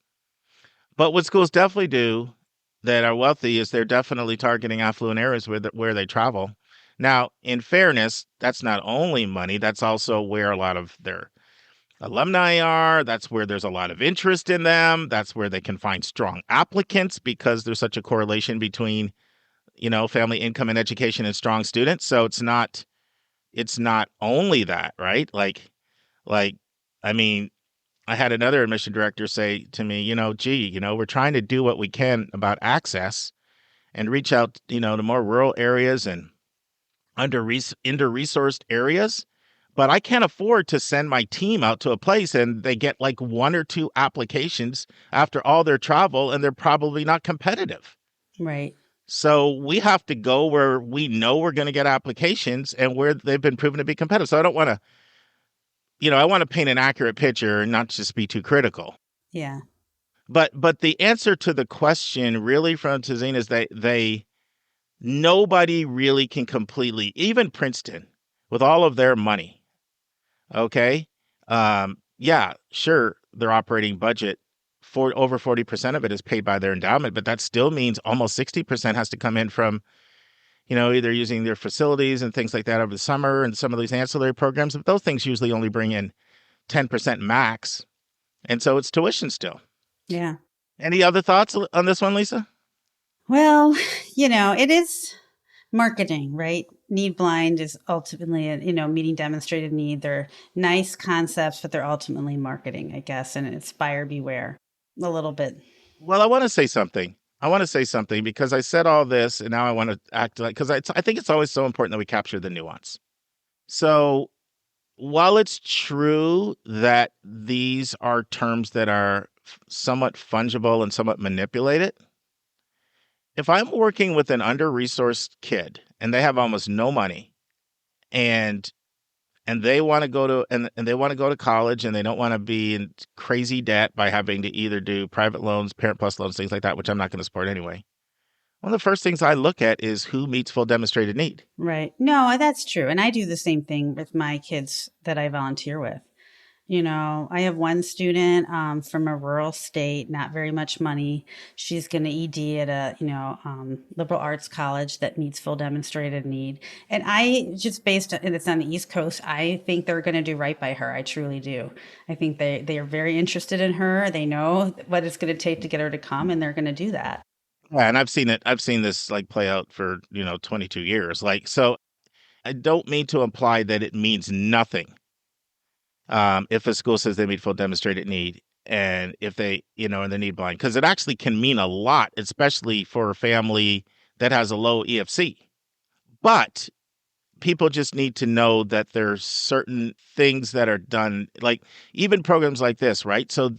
But what schools definitely do that are wealthy is they're definitely targeting affluent areas where they travel. Now, in fairness, that's not only money, that's also where a lot of their alumni are. That's where there's a lot of interest in them. That's where they can find strong applicants because there's such a correlation between, family income and education and strong students. So it's not only that, right? I mean, I had another admission director say to me, we're trying to do what we can about access and reach out, to more rural areas and under-resourced areas. But I can't afford to send my team out to a place and they get like 1 or 2 applications after all their travel and they're probably not competitive. Right. So we have to go where we know we're going to get applications and where they've been proven to be competitive. So I don't want to, I want to paint an accurate picture and not just be too critical. Yeah. But the answer to the question really from Tazin is that nobody really can completely, even Princeton, with all of their money. Okay. Yeah, sure. Their operating budget over 40% of it is paid by their endowment, but that still means almost 60% has to come in from, either using their facilities and things like that over the summer and some of these ancillary programs. But those things usually only bring in 10% max. And so it's tuition still. Yeah. Any other thoughts on this one, Lisa? Well, it is marketing, right? Need blind is ultimately, meeting demonstrated need. They're nice concepts, but they're ultimately marketing, I guess, and it's buyer beware a little bit. Well, I want to say something because I said all this and now I want to act like, because I think it's always so important that we capture the nuance. So while it's true that these are terms that are somewhat fungible and somewhat manipulated, if I'm working with an under-resourced kid and they have almost no money and they want to go to and they want to go to college and they don't want to be in crazy debt by having to either do private loans, parent plus loans, things like that, which I'm not going to support anyway. One of the first things I look at is who meets full demonstrated need. Right. No, that's true. And I do the same thing with my kids that I volunteer with. I have one student from a rural state, not very much money. She's going to ED at a, liberal arts college that meets full demonstrated need. And I just and it's on the East Coast, I think they're going to do right by her. I truly do. I think they are very interested in her. They know what it's going to take to get her to come, and they're going to do that. Yeah, and I've seen this play out for, 22 years. So I don't mean to imply that it means nothing. If a school says they meet full demonstrated need and if they, and they need blind, because it actually can mean a lot, especially for a family that has a low EFC. But people just need to know that there's certain things that are done, like even programs like this, right? So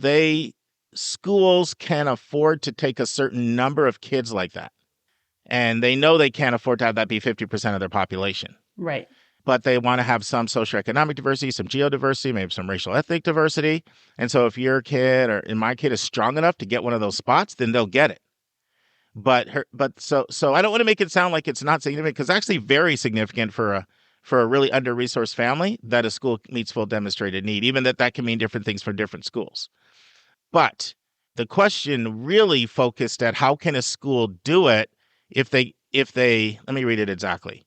schools can afford to take a certain number of kids like that. And they know they can't afford to have that be 50% of their population. Right. But they want to have some socioeconomic diversity, some geodiversity, maybe some racial ethnic diversity. And so if your kid or my kid is strong enough to get one of those spots, then they'll get it. So I don't want to make it sound like it's not significant, because it's actually very significant for a really under-resourced family that a school meets full demonstrated need, even that can mean different things for different schools. But the question really focused at how can a school do it if they let me read it exactly.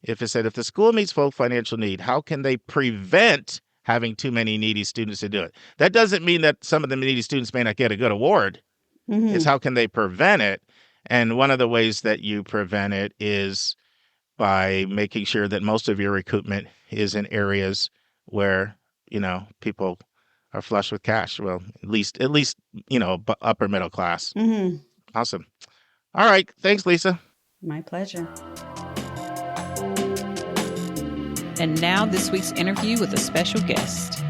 If it said, if the school meets full financial need, how can they prevent having too many needy students to do it? That doesn't mean that some of the needy students may not get a good award. Mm-hmm. It's how can they prevent it? And one of the ways that you prevent it is by making sure that most of your recruitment is in areas where, people are flush with cash. Well, at least, upper middle class. Mm-hmm. Awesome. All right. Thanks, Lisa. My pleasure. And now this week's interview with a special guest.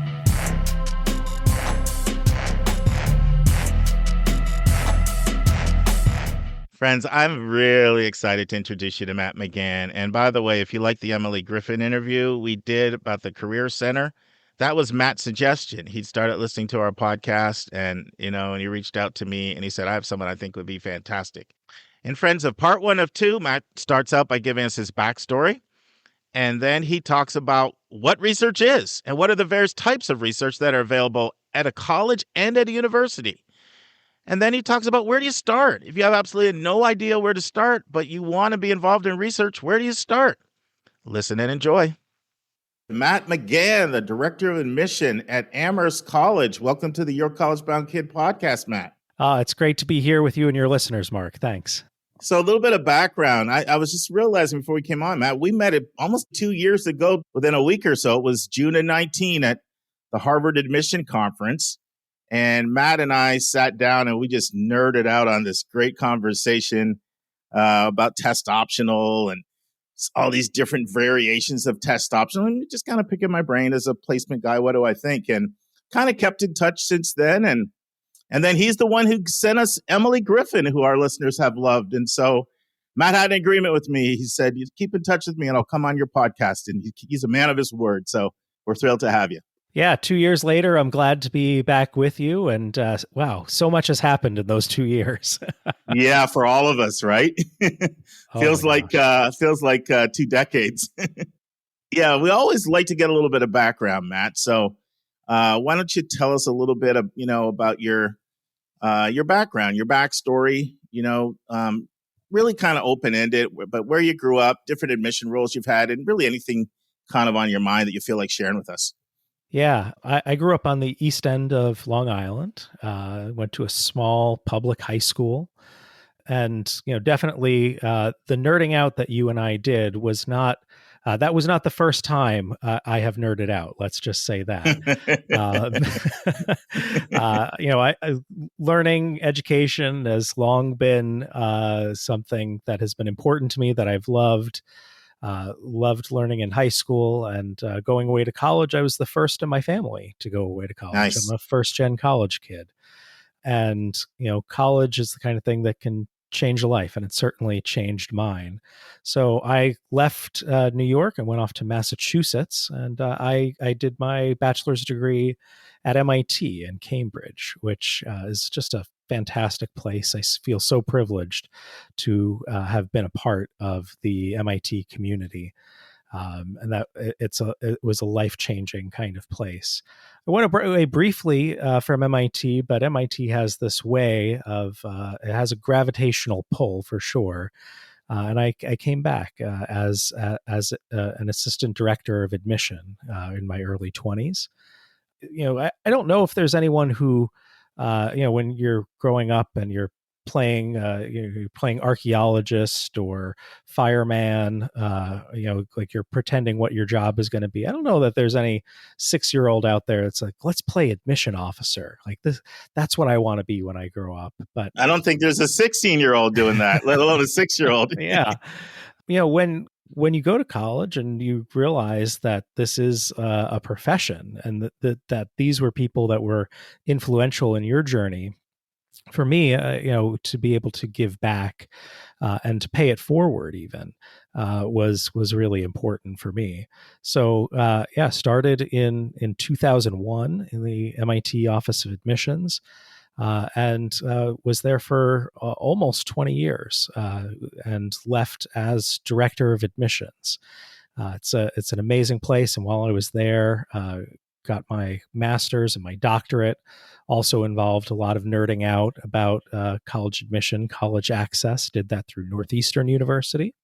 Friends, I'm really excited to introduce you to Matt McGann. And by the way, if you like the Emily Griffin interview we did about the Career Center, that was Matt's suggestion. He started listening to our podcast and he reached out to me and he said, I have someone I think would be fantastic. And friends, of part 1 of 2, Matt starts out by giving us his backstory. And then he talks about what research is and what are the various types of research that are available at a college and at a university. And then he talks about where do you start? If you have absolutely no idea where to start, but you want to be involved in research, where do you start? Listen and enjoy. Matt McGann, the Director of Admission at Amherst College. Welcome to the Your College Bound Kid podcast, Matt. It's great to be here with you and your listeners, Mark. Thanks. So a little bit of background. I was just realizing before we came on, Matt, we met it almost 2 years ago, within a week or so. It was June of 19 at the Harvard Admission Conference. And Matt and I sat down and we just nerded out on this great conversation about test optional and all these different variations of test optional. And just kind of picking my brain as a placement guy. What do I think? And kind of kept in touch since then. And then he's the one who sent us Emily Griffin, who our listeners have loved. And so Matt had an agreement with me. He said, you keep in touch with me and I'll come on your podcast. And he's a man of his word. So we're thrilled to have you. Yeah, 2 years later, I'm glad to be back with you. And wow, so much has happened in those 2 years. Yeah, for all of us, right? feels like 2 decades. Yeah, we always like to get a little bit of background, Matt. So why don't you tell us a little bit of, about your background, your backstory, really kind of open-ended, but where you grew up, different admission roles you've had, and really anything kind of on your mind that you feel like sharing with us. Yeah, I grew up on the east end of Long Island, went to a small public high school. And, definitely the nerding out that you and I did was not, that was not the first time I have nerded out. Let's just say that. Learning education has long been something that has been important to me, that I've loved. Loved learning in high school, and going away to college. I was the first in my family to go away to college. Nice. I'm a first-gen college kid. And, college is the kind of thing that can change a life, and it certainly changed mine. So I left New York and went off to Massachusetts, and I did my bachelor's degree at MIT in Cambridge, which is just a fantastic place. I feel so privileged to have been a part of the MIT community, and that it was a life-changing kind of place. I went away briefly from MIT, but MIT has this way of it has a gravitational pull for sure. And I came back as an assistant director of admission in my early 20s. I don't know if there's anyone who, when you're growing up and you're playing archaeologist or fireman, like you're pretending what your job is going to be. I don't know that there's any 6-year-old out there that's like, let's play admission officer. Like this, that's what I want to be when I grow up. But I don't think there's a 16-year-old doing that, let alone a 6-year-old. Yeah. When when you go to college and you realize that this is a profession, and that these were people that were influential in your journey, for me, to be able to give back and to pay it forward even was really important for me. So started in 2001 in the MIT Office of Admissions. And was there for almost 20 years and left as director of admissions. It's an amazing place. And while I was there, got my master's and my doctorate. Also involved a lot of nerding out about college admission, college access. Did that through Northeastern University.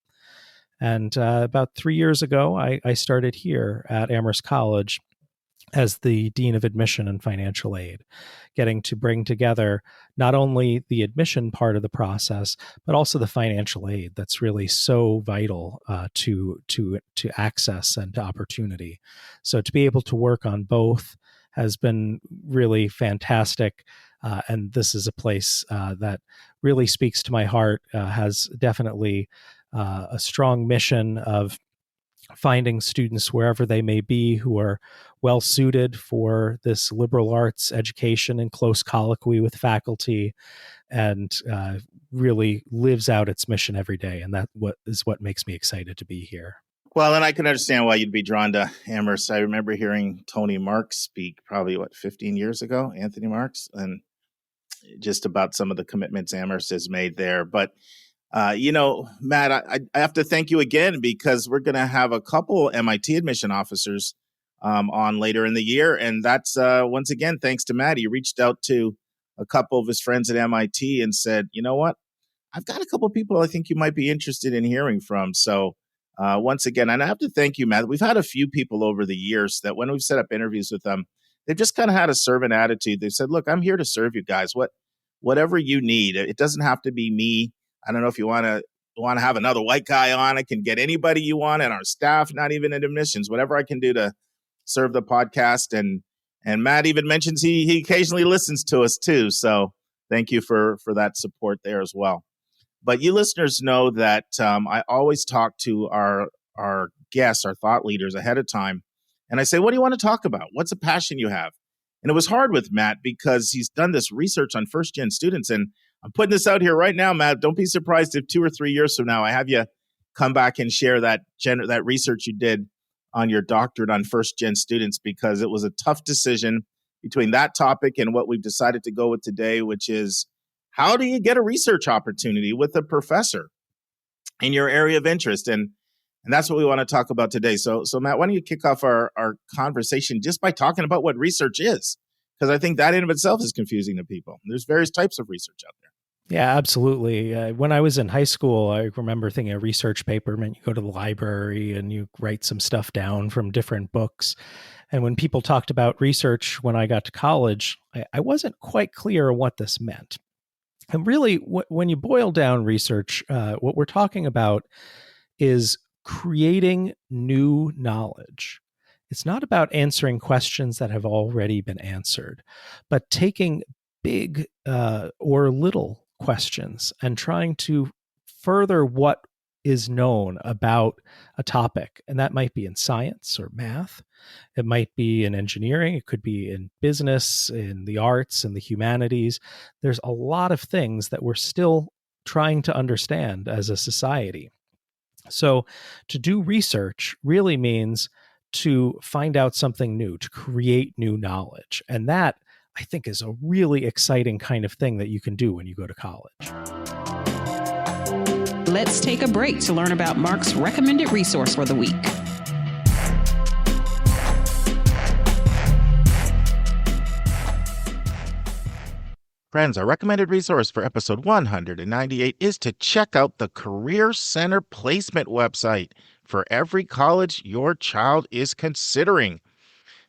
And about 3 years ago, I started here at Amherst College as the Dean of Admission and Financial Aid, getting to bring together not only the admission part of the process, but also the financial aid that's really so vital to access and to opportunity. So to be able to work on both has been really fantastic. And this is a place that really speaks to my heart, has definitely a strong mission of finding students wherever they may be who are well suited for this liberal arts education in close colloquy with faculty, and really lives out its mission every day. And that is what makes me excited to be here. Well, and I can understand why you'd be drawn to Amherst. I remember hearing Tony Marks speak probably, 15 years ago, Anthony Marks, and just about some of the commitments Amherst has made there. But Matt, I have to thank you again, because we're going to have a couple MIT admission officers on later in the year. And that's, once again, thanks to Matt. He reached out to a couple of his friends at MIT and said, you know what, I've got a couple of people I think you might be interested in hearing from. So once again, and I have to thank you, Matt. We've had a few people over the years that when we've set up interviews with them, they've just kind of had a servant attitude. They've said, look, I'm here to serve you guys. Whatever you need. It doesn't have to be me. I don't know if you want to have another white guy on. I can get anybody you want on our staff, not even in admissions, whatever I can do to serve the podcast. And Matt even mentions he occasionally listens to us too. So thank you for that support there as well. But you listeners know that I always talk to our guests, our thought leaders ahead of time. And I say, what do you want to talk about? What's a passion you have? And it was hard with Matt because he's done this research on first-gen students. And I'm putting this out here right now, Matt. Don't be surprised if 2 or 3 years from now I have you come back and share that research you did on your doctorate on first-gen students, because it was a tough decision between that topic and what we've decided to go with today, which is how do you get a research opportunity with a professor in your area of interest? And that's what we want to talk about today. So Matt, why don't you kick off our conversation just by talking about what research is? Because I think that in of itself is confusing to people. There's various types of research out there. Yeah, absolutely. When I was in high school, I remember thinking a research paper meant you go to the library and you write some stuff down from different books. And when people talked about research when I got to college, I wasn't quite clear on what this meant. And really, when you boil down research, what we're talking about is creating new knowledge. It's not about answering questions that have already been answered, but taking big or little questions and trying to further what is known about a topic. And that might be in science or math. It might be in engineering. It could be in business, in the arts, in the humanities. There's a lot of things that we're still trying to understand as a society. So to do research really means to find out something new, to create new knowledge. And that, I think, is a really exciting kind of thing that you can do when you go to college. Let's take a break to learn about Mark's recommended resource for the week. Friends, our recommended resource for episode 198 is to check out the Career Center Placement website for every college your child is considering.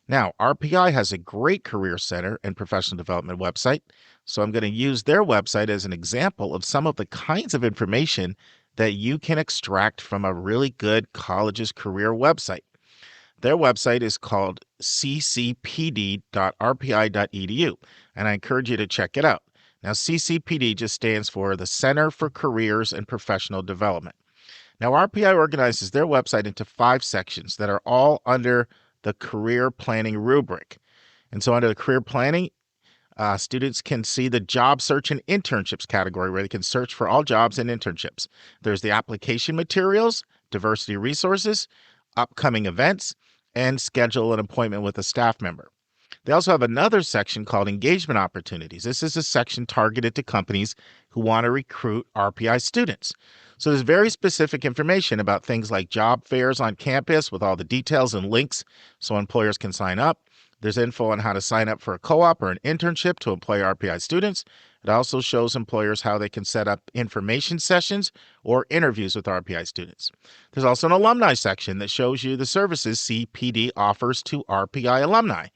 Now, RPI has a great Career Center and professional development website, so I'm going to use their website as an example of some of the kinds of information that you can extract from a really good college's career website. Their website is called ccpd.rpi.edu, and I encourage you to check it out. Now, CCPD just stands for the Center for Careers and Professional Development. Now, RPI organizes their website into 5 sections that are all under the career planning rubric. And so under the career planning, students can see the job search and internships category where they can search for all jobs and internships. There's the application materials, diversity resources, upcoming events, and schedule an appointment with a staff member. They also have another section called engagement opportunities. This is a section targeted to companies who want to recruit RPI students. So there's very specific information about things like job fairs on campus with all the details and links so employers can sign up. There's info on how to sign up for a co-op or an internship to employ RPI students. It also shows employers how they can set up information sessions or interviews with RPI students. There's also an alumni section that shows you the services CPD offers to RPI alumni.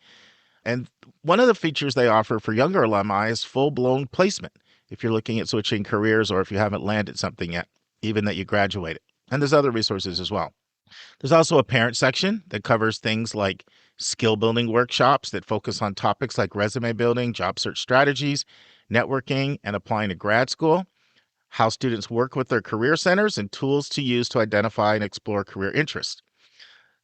And one of the features they offer for younger alumni is full-blown placement if you're looking at switching careers or if you haven't landed something yet, even that you graduated. And there's other resources as well. There's also a parent section that covers things like skill building workshops that focus on topics like resume building, job search strategies, networking, and applying to grad school, how students work with their career centers, and tools to use to identify and explore career interests.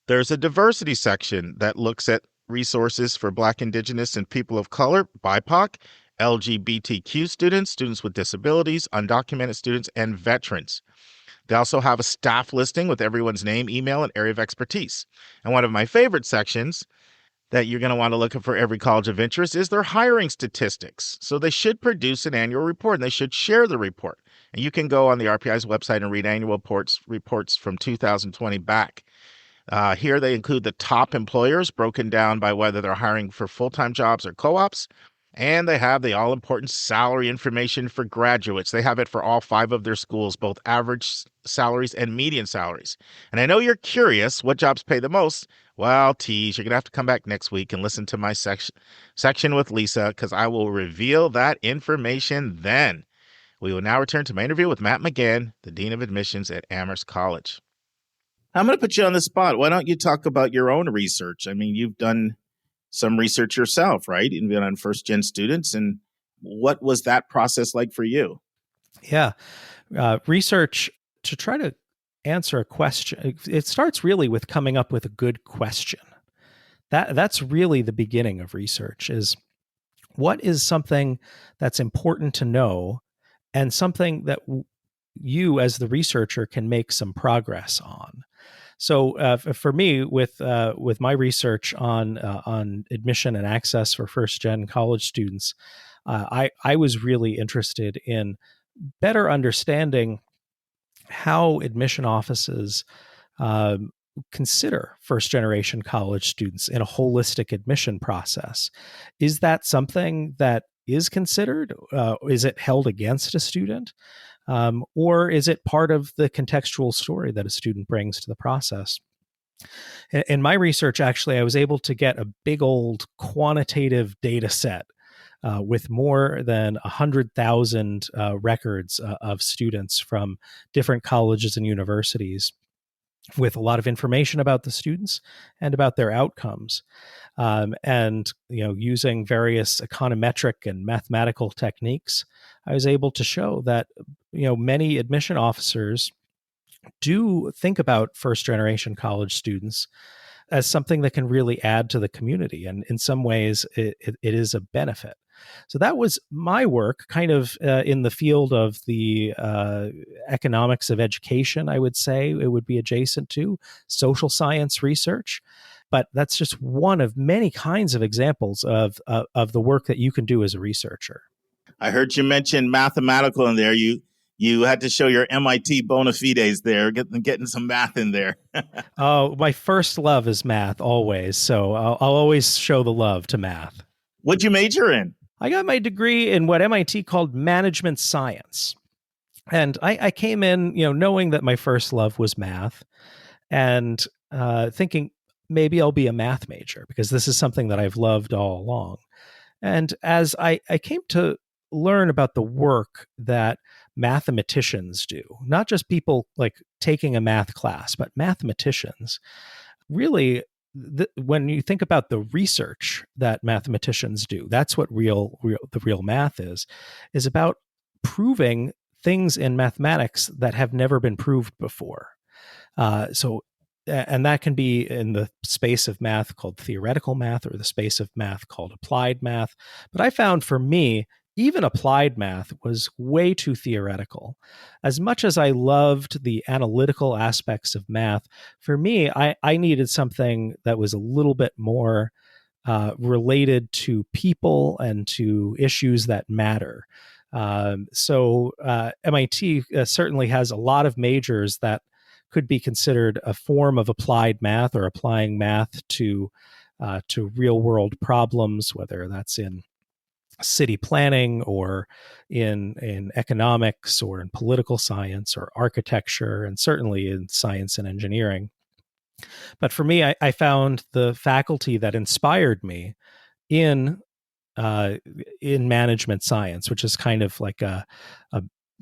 There's a diversity section that looks at resources for Black, Indigenous, and people of color, BIPOC, LGBTQ students, students with disabilities, undocumented students, and veterans. They also have a staff listing with everyone's name, email, and area of expertise. And one of my favorite sections that you're going to want to look at for every college of interest is their hiring statistics. So they should produce an annual report, and they should share the report. And you can go on the RPI's website and read annual reports from 2020 back. Here they include the top employers broken down by whether they're hiring for full-time jobs or co-ops. And they have the all-important salary information for graduates. They have it for all 5 of their schools, both average salaries and median salaries. And I know you're curious what jobs pay the most. Well, tease, you're going to have to come back next week and listen to my section with Lisa, because I will reveal that information then. We will now return to my interview with Matt McGann, the Dean of Admissions at Amherst College. I'm going to put you on the spot. Why don't you talk about your own research? I mean, you've done some research yourself, right? You've been on first-gen students. And what was that process like for you? Yeah. Research to try to answer a question, it starts really with coming up with a good question. That's really the beginning of research, is what is something that's important to know and something that you as the researcher can make some progress on. So for me, with my research on admission and access for first-gen college students, I was really interested in better understanding how admission offices consider first-generation college students in a holistic admission process. Is that something that is considered? Is it held against a student? Or is it part of the contextual story that a student brings to the process? In my research, actually, I was able to get a big old quantitative data set with more than 100,000 records of students from different colleges and universities, with a lot of information about the students and about their outcomes. And, using various econometric and mathematical techniques, I was able to show that, many admission officers do think about first-generation college students as something that can really add to the community. And in some ways, it is a benefit. So that was my work, kind of in the field of the economics of education, I would say it would be adjacent to social science research. But that's just one of many kinds of examples of the work that you can do as a researcher. I heard you mention mathematical in there. You had to show your MIT bona fides there, getting some math in there. Oh, my first love is math, always. So I'll always show the love to math. What'd you major in? I got my degree in what MIT called management science. And I came in, knowing that my first love was math and thinking maybe I'll be a math major because this is something that I've loved all along. And as I came to learn about the work that mathematicians do, not just people like taking a math class, but mathematicians, really, when you think about the research that mathematicians do, that's what the real math is about proving things in mathematics that have never been proved before. And that can be in the space of math called theoretical math, or the space of math called applied math. But I found for me, even applied math was way too theoretical. As much as I loved the analytical aspects of math, for me, I needed something that was a little bit more related to people and to issues that matter. So MIT certainly has a lot of majors that could be considered a form of applied math, or applying math to real world problems, whether that's in city planning or in economics or in political science or architecture, and certainly in science and engineering. But for me, I found the faculty that inspired me in management science, which is kind of like a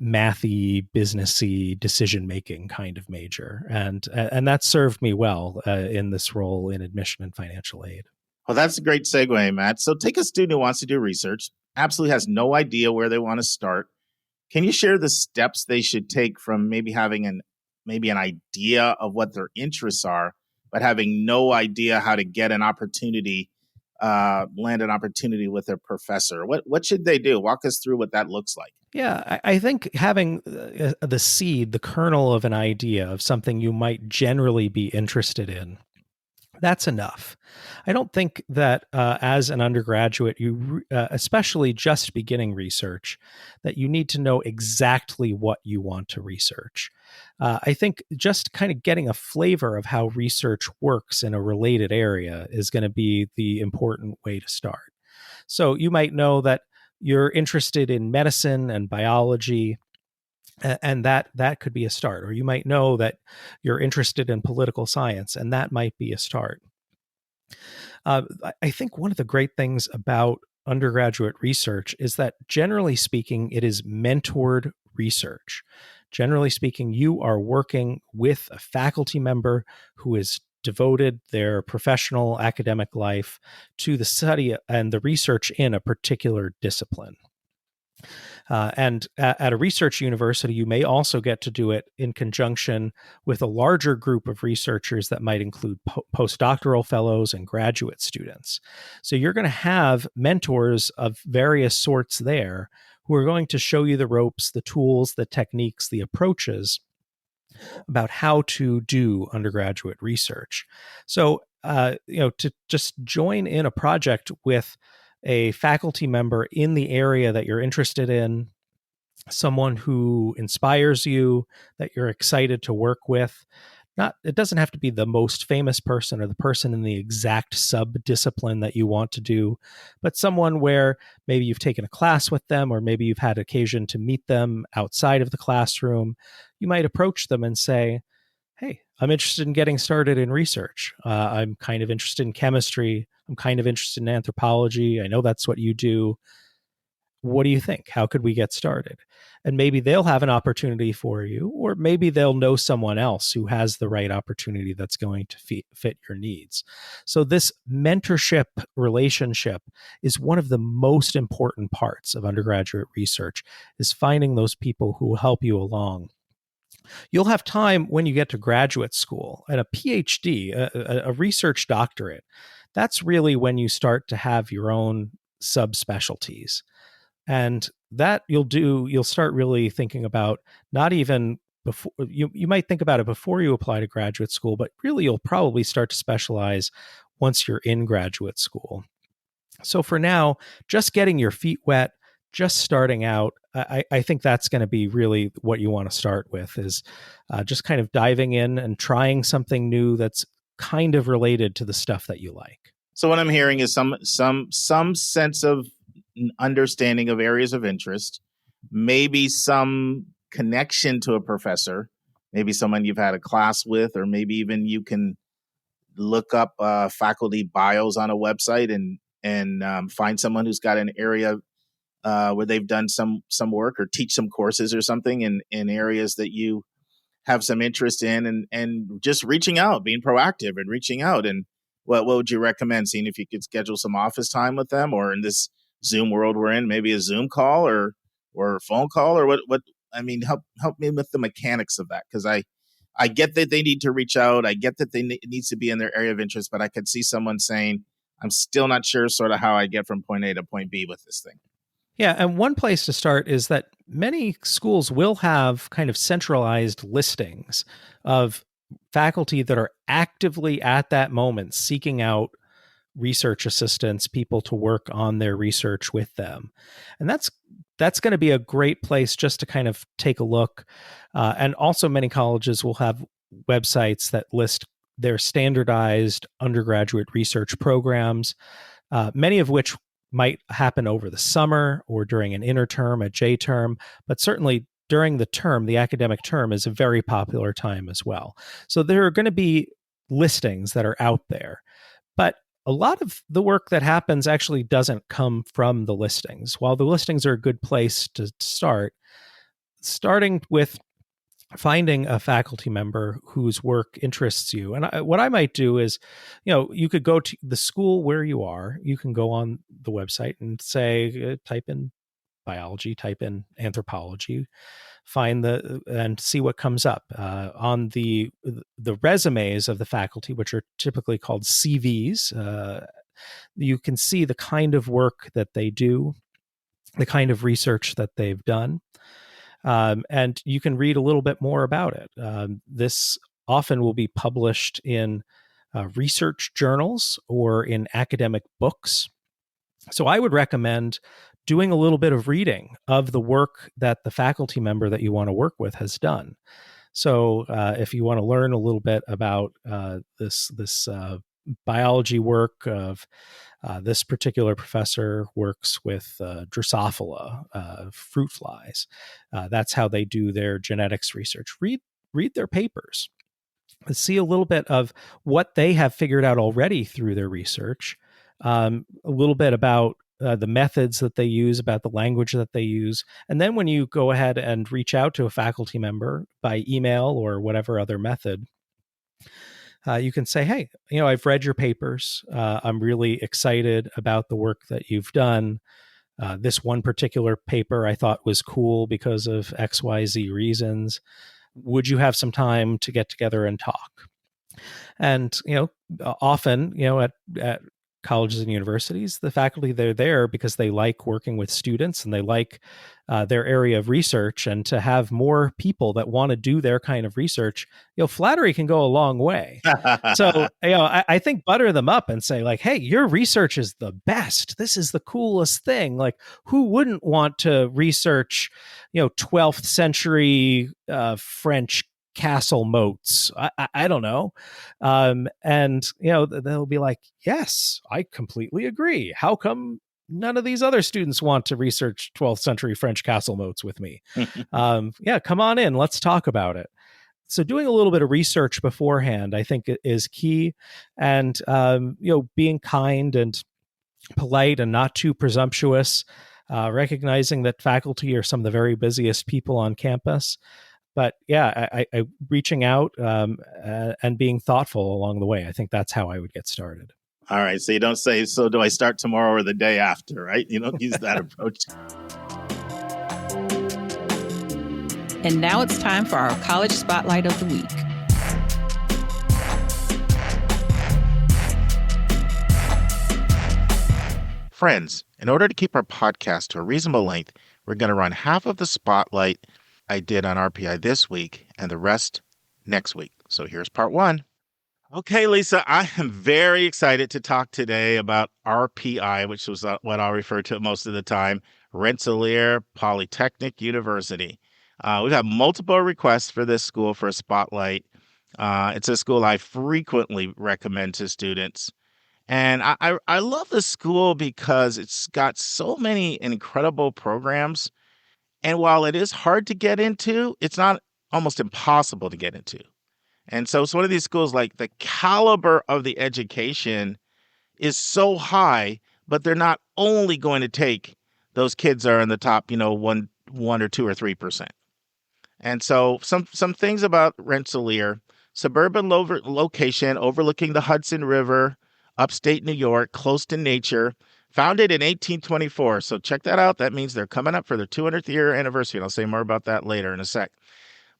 mathy, businessy, decision-making kind of major, and that served me well in this role in admission and financial aid. Well, that's a great segue, Matt. So take a student who wants to do research, absolutely has no idea where they want to start. Can you share the steps they should take from maybe having an idea of what their interests are, but having no idea how to get an opportunity, land an opportunity with their professor? What should they do? Walk us through what that looks like. Yeah, I think having the seed, the kernel of an idea of something you might generally be interested in, that's enough. I don't think that as an undergraduate, you, especially just beginning research, that you need to know exactly what you want to research. I think just kind of getting a flavor of how research works in a related area is going to be the important way to start. So you might know that you're interested in medicine and biology, and that could be a start. Or you might know that you're interested in political science, and that might be a start. I think one of the great things about undergraduate research is that, generally speaking, it is mentored research. Generally speaking, you are working with a faculty member who is devoted their professional academic life to the study and the research in a particular discipline. And at a research university, you may also get to do it in conjunction with a larger group of researchers that might include postdoctoral fellows and graduate students. So you're going to have mentors of various sorts there who are going to show you the ropes, the tools, the techniques, the approaches about how to do undergraduate research. So, to just join in a project with a faculty member in the area that you're interested in, someone who inspires you, that you're excited to work with. It doesn't have to be the most famous person or the person in the exact sub-discipline that you want to do, but someone where maybe you've taken a class with them, or maybe you've had occasion to meet them outside of the classroom. You might approach them and say, hey, I'm interested in getting started in research. I'm kind of interested in chemistry. I'm kind of interested in anthropology. I know that's what you do. What do you think? How could we get started? And maybe they'll have an opportunity for you, or maybe they'll know someone else who has the right opportunity that's going to fit your needs. So this mentorship relationship is one of the most important parts of undergraduate research, is finding those people who will help you along. You'll have time when you get to graduate school, and a PhD, a research doctorate. That's really when you start to have your own subspecialties. And that you'll start really thinking about, not even before you might think about it before you apply to graduate school, but really you'll probably start to specialize once you're in graduate school. So for now, just getting your feet wet, just starting out, I think that's going to be really what you want to start with, is just kind of diving in and trying something new that's kind of related to the stuff that you like. So what I'm hearing is some sense of understanding of areas of interest, maybe some connection to a professor, maybe someone you've had a class with, or maybe even you can look up faculty bios on a website and find someone who's got an area where they've done some work or teach some courses or something in areas that you have some interest in, and just reaching out, being proactive and reaching out. And what would you recommend? Seeing if you could schedule some office time with them, or in this Zoom world we're in, maybe a Zoom call or a phone call, or I mean, help me with the mechanics of that, because I get that they need to reach out. I get that it needs to be in their area of interest, but I could see someone saying, I'm still not sure sort of how I get from point A to point B with this thing. Yeah, and one place to start is that many schools will have kind of centralized listings of faculty that are actively at that moment seeking out research assistants, people to work on their research with them. And that's going to be a great place just to kind of take a look. And also many colleges will have websites that list their standardized undergraduate research programs, many of which might happen over the summer or during an interterm, a J term, but certainly during the term, the academic term is a very popular time as well. So there are going to be listings that are out there, but a lot of the work that happens actually doesn't come from the listings. While the listings are a good place to start, starting with finding a faculty member whose work interests you. And what I might do is, you could go to the school where you are. You can go on the website and say, type in biology, type in anthropology, and see what comes up. On the resumes of the faculty, which are typically called CVs, you can see the kind of work that they do, the kind of research that they've done. And you can read a little bit more about it. This often will be published in research journals or in academic books. So I would recommend doing a little bit of reading of the work that the faculty member that you want to work with has done. So if you want to learn a little bit about this biology work of this particular professor works with Drosophila, fruit flies. That's how they do their genetics research. Read their papers. See a little bit of what they have figured out already through their research. A little bit about the methods that they use, about the language that they use. And then when you go ahead and reach out to a faculty member by email or whatever other method, you can say, hey, I've read your papers. I'm really excited about the work that you've done. This one particular paper I thought was cool because of XYZ reasons. Would you have some time to get together and talk? And, often, at colleges and universities, the faculty, they're there because they like working with students and they like their area of research. And to have more people that want to do their kind of research, flattery can go a long way. So, I think butter them up and say, like, hey, your research is the best. This is the coolest thing. Like, who wouldn't want to research, 12th century French castle moats? I don't know. And, they'll be like, yes, I completely agree. How come none of these other students want to research 12th century French castle moats with me? Yeah, come on in. Let's talk about it. So doing a little bit of research beforehand, I think, is key. And, being kind and polite and not too presumptuous, recognizing that faculty are some of the very busiest people on campus. But yeah, I reaching out and being thoughtful along the way. I think that's how I would get started. All right. So you don't say, so do I start tomorrow or the day after, right? You don't use that approach. And now it's time for our college spotlight of the week. Friends, in order to keep our podcast to a reasonable length, we're going to run half of the spotlight I did on RPI this week and the rest next week. So here's part one. Okay, Lisa, I am very excited to talk today about RPI, which was what I'll refer to most of the time, Rensselaer Polytechnic University. We've had multiple requests for this school for a spotlight. It's a school I frequently recommend to students. And I love the school because it's got so many incredible programs. And while it is hard to get into, it's not almost impossible to get into. And so it's one of these schools, like, the caliber of the education is so high, but they're not only going to take those kids that are in the top, 1 or 2 or 3%. And so some things about Rensselaer: suburban location overlooking the Hudson River, upstate New York, close to nature, Founded in 1824. So check that out. That means they're coming up for their 200th year anniversary. And I'll say more about that later in a sec.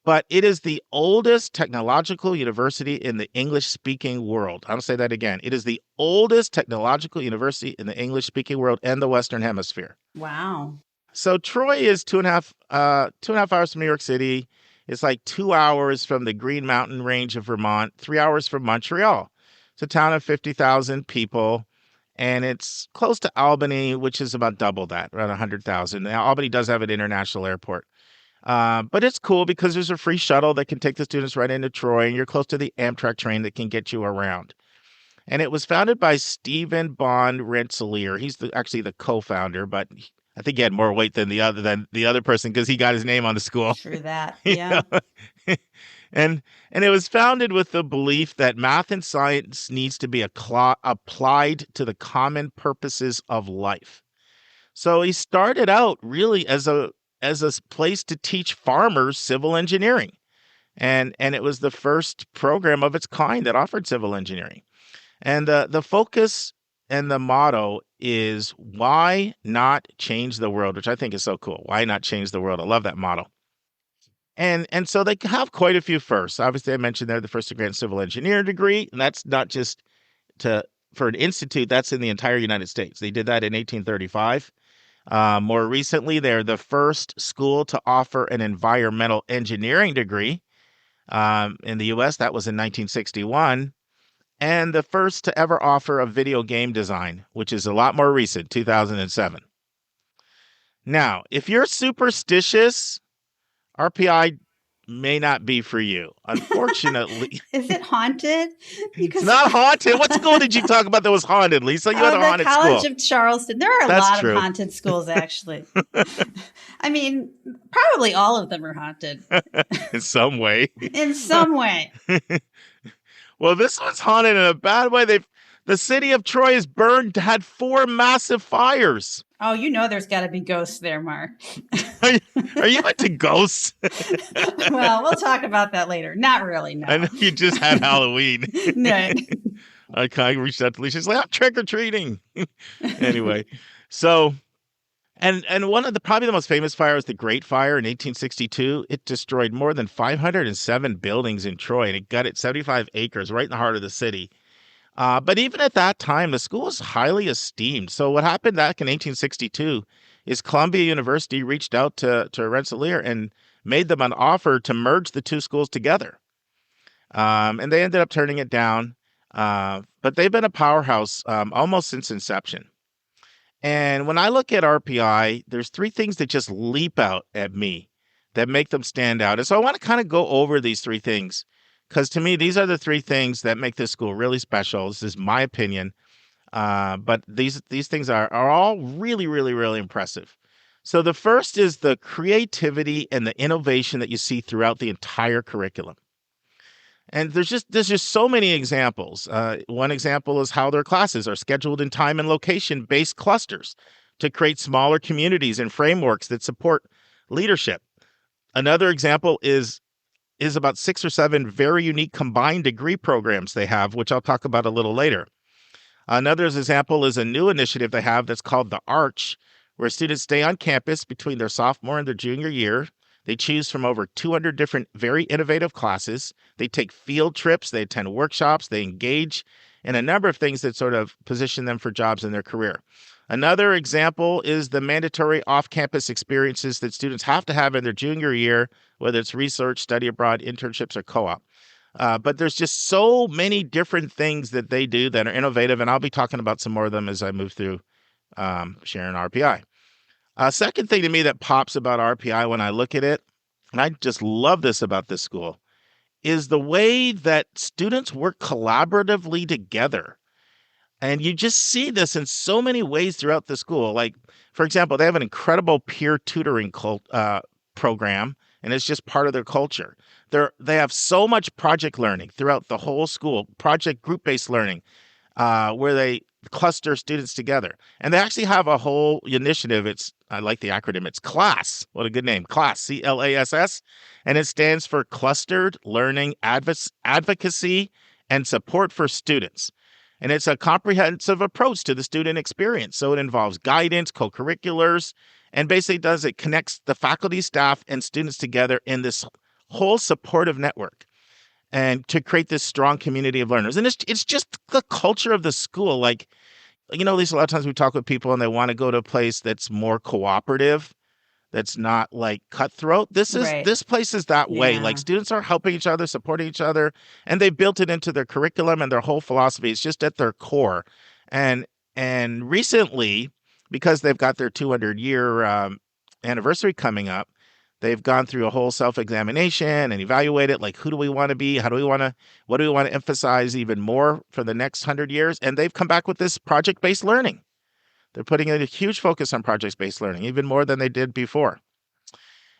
But it is the oldest technological university in the English-speaking world. I'll say that again. It is the oldest technological university in the English-speaking world and the Western Hemisphere. Wow. So Troy is 2.5 hours from New York City. It's like 2 hours from the Green Mountain Range of Vermont, 3 hours from Montreal. It's a town of 50,000 people, and it's close to Albany, which is about double that, around 100,000. Now, Albany does have an international airport. But it's cool because there's a free shuttle that can take the students right into Troy, and you're close to the Amtrak train that can get you around. And it was founded by Stephen Bond Rensselaer. He's actually the co-founder, but I think he had more weight than the other person because he got his name on the school. True that. Yeah. And it was founded with the belief that math and science needs to be applied to the common purposes of life. So he started out really as a place to teach farmers civil engineering. And it was the first program of its kind that offered civil engineering. And the focus and the motto is, why not change the world, which I think is so cool. Why not change the world? I love that motto. And so they have quite a few firsts. Obviously, I mentioned they're the first to grant civil engineering degree, and that's not just for an institute, that's in the entire United States. They did that in 1835. More recently, they're the first school to offer an environmental engineering degree in the U.S. That was in 1961. And the first to ever offer a video game design, which is a lot more recent, 2007. Now, if you're superstitious, RPI may not be for you. Unfortunately. Is it haunted? It's not haunted. What school did you talk about that was haunted, Lisa? You had a haunted school. The College of Charleston. There are a lot true. of haunted schools, actually. I mean, probably all of them are haunted. In some way. In some way. Well, this one's haunted in a bad way. The city of Troy is burned, had 4 massive fires. Oh, you know there's got to be ghosts there, Mark. Are you into ghosts? Well, we'll talk about that later. Not really, no. I know you just had Halloween. No. I kind of reached out to Lisa. She's like, I'm trick-or-treating. Anyway, so, and one of probably the most famous fire was the Great Fire in 1862. It destroyed more than 507 buildings in Troy, and it gutted 75 acres right in the heart of the city. But even at that time, the school was highly esteemed. So what happened back in 1862 is Columbia University reached out to Rensselaer and made them an offer to merge the two schools together. And they ended up turning it down. But they've been a powerhouse almost since inception. And when I look at RPI, there's 3 things that just leap out at me that make them stand out. And so I want to kind of go over these 3 things. Because to me, these are the 3 things that make this school really special. This is my opinion. But these things are all really, really, really impressive. So the first is the creativity and the innovation that you see throughout the entire curriculum. And there's just so many examples. One example is how their classes are scheduled in time and location-based clusters to create smaller communities and frameworks that support leadership. Another example is about 6 or 7 very unique combined degree programs they have, which I'll talk about a little later. Another example is a new initiative they have that's called the Arch, where students stay on campus between their sophomore and their junior year. They choose from over 200 different very innovative classes. They take field trips, they attend workshops, they engage in a number of things that sort of position them for jobs in their career. Another example is the mandatory off-campus experiences that students have to have in their junior year, whether it's research, study abroad, internships, or co-op. But there's just so many different things that they do that are innovative, and I'll be talking about some more of them as I move through sharing RPI. Second thing to me that pops about RPI when I look at it, and I just love this about this school, is the way that students work collaboratively together. And you just see this in so many ways throughout the school. Like, for example, they have an incredible peer tutoring program, and it's just part of their culture. They have so much project learning throughout the whole school, project group-based learning, where they cluster students together. And they actually have a whole initiative. I like the acronym. It's CLASS. What a good name. CLASS, CLASS. And it stands for Clustered Learning Advocacy and Support for Students. And it's a comprehensive approach to the student experience. So it involves guidance, co-curriculars, and basically it connects the faculty, staff, and students together in this whole supportive network and to create this strong community of learners. And it's just the culture of the school. Like, Lisa, a lot of times we talk with people and they want to go to a place that's more cooperative, that's not like cutthroat. Right. This place is that way. Yeah. Like students are helping each other, supporting each other, and they built it into their curriculum and their whole philosophy. It's just at their core. And recently, because they've got their 200-year anniversary coming up, they've gone through a whole self-examination and evaluated, like, who do we want to be? What do we want to emphasize even more for the next 100 years? And they've come back with this project-based learning. They're putting a huge focus on project-based learning, even more than they did before.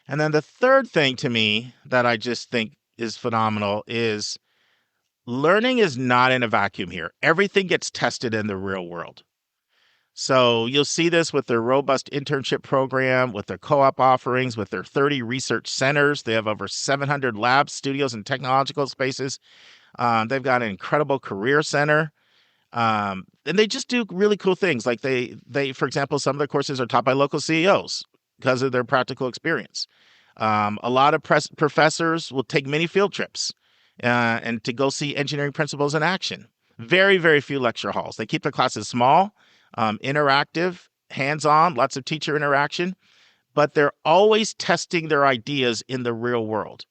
And then the third thing to me that I just think is phenomenal is learning is not in a vacuum here. Everything gets tested in the real world. So you'll see this with their robust internship program, with their co-op offerings, with their 30 research centers. They have over 700 labs, studios, and technological spaces. They've got an incredible career center. And they just do really cool things. Like they, for example, some of their courses are taught by local CEOs because of their practical experience. A lot of professors will take many field trips and to go see engineering principles in action. Very, very few lecture halls. They keep their classes small, interactive, hands-on, lots of teacher interaction, but they're always testing their ideas in the real world.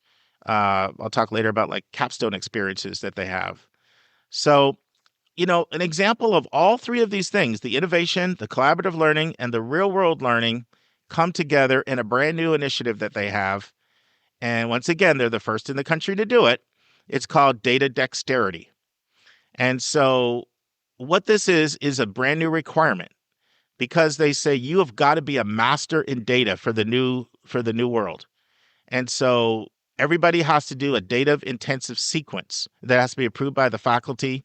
I'll talk later about like capstone experiences that they have. So, an example of all three of these things, the innovation, the collaborative learning, and the real world learning come together in a brand new initiative that they have. And once again, they're the first in the country to do it. It's called data dexterity. And so what this is a brand new requirement because they say you have got to be a master in data for the new world. And so everybody has to do a data intensive sequence that has to be approved by the faculty.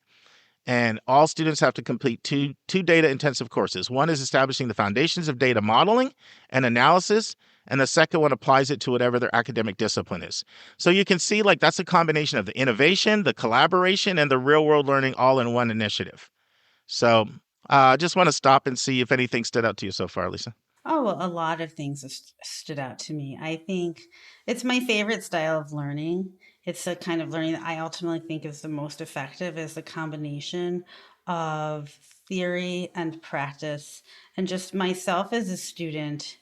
And all students have to complete two data intensive courses. One is establishing the foundations of data modeling and analysis, and the second one applies it to whatever their academic discipline is. So you can see like that's a combination of the innovation, the collaboration, and the real world learning all in one initiative. So I just want to stop and see if anything stood out to you so far, Lisa. Oh, well, a lot of things have stood out to me. I think it's my favorite style of learning. It's the kind of learning that I ultimately think is the most effective is the combination of theory and practice. And just myself as a student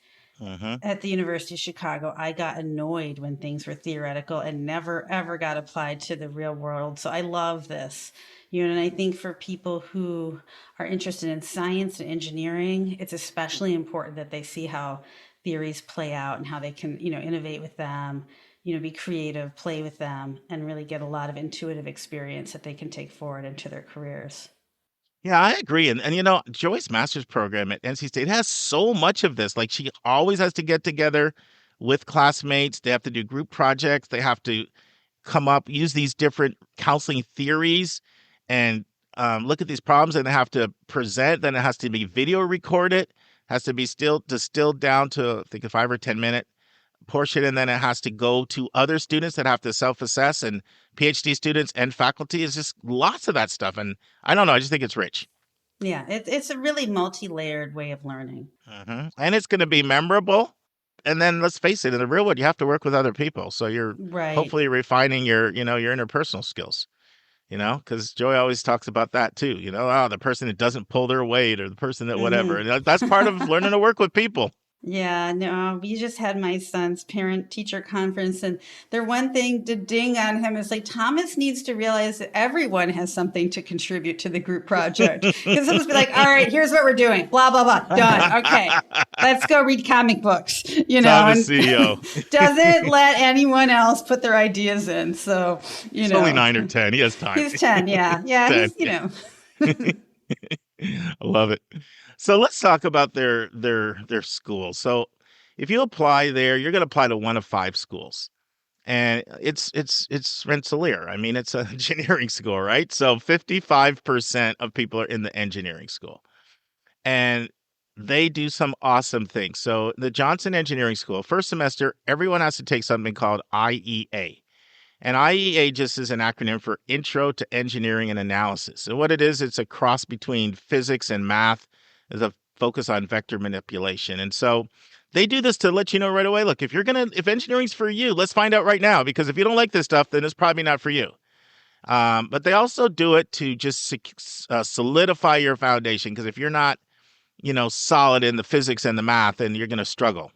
at the University of Chicago, I got annoyed when things were theoretical and never, ever got applied to the real world. So I love this. And I think for people who are interested in science and engineering, it's especially important that they see how theories play out and how they can, innovate with them, be creative, play with them, and really get a lot of intuitive experience that they can take forward into their careers. Yeah, I agree. And Joy's master's program at NC State has so much of this. Like she always has to get together with classmates. They have to do group projects. They have to use these different counseling theories and look at these problems, and they have to present. Then it has to be video recorded, has to be distilled down to I think a 5 or 10 minute portion, and then it has to go to other students that have to self-assess, and PhD students and faculty. Is just lots of that stuff, and I don't know. I just think it's rich. Yeah, it's a really multi-layered way of learning, and it's going to be memorable. And then let's face it, in the real world, you have to work with other people, so you're hopefully refining your interpersonal skills. Because Joy always talks about that too. The person that doesn't pull their weight or the person that whatever. And that's part of learning to work with people. Yeah, no, we just had my son's parent-teacher conference, and their one thing to ding on him is like, Thomas needs to realize that everyone has something to contribute to the group project. Because he'll just be like, all right, here's what we're doing, blah, blah, blah, done. Okay, let's go read comic books, Thomas, CEO. Doesn't let anyone else put their ideas in, so, He's only 9 or 10, he has time. He's 10, yeah. Yeah, 10. I love it. So let's talk about their schools. So if you apply there, you're going to apply to one of 5 schools. And it's Rensselaer. I mean, it's an engineering school, right? So 55% of people are in the engineering school. And they do some awesome things. So the Johnson Engineering School, first semester, everyone has to take something called IEA. And IEA just is an acronym for Intro to Engineering and Analysis. And what it is, it's a cross between physics and math. There's a focus on vector manipulation. And so they do this to let you know right away, look, if engineering's for you, let's find out right now, because if you don't like this stuff, then it's probably not for you. But they also do it to just solidify your foundation, because if you're not, solid in the physics and the math, then you're going to struggle.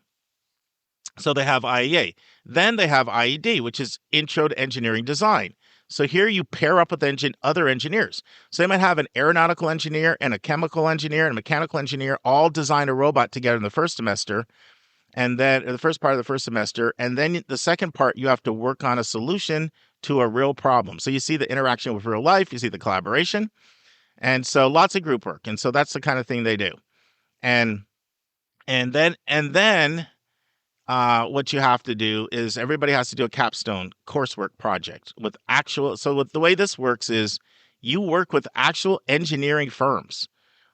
So they have IEA. Then they have IED, which is Intro to Engineering Design. So here you pair up with other engineers. So they might have an aeronautical engineer and a chemical engineer and a mechanical engineer all design a robot together in the first semester, and then the first part of the first semester. And then the second part, you have to work on a solution to a real problem. So you see the interaction with real life, you see the collaboration. And so lots of group work. And so that's the kind of thing they do. And then what you have to do is everybody has to do a capstone coursework project with the way this works is you work with actual engineering firms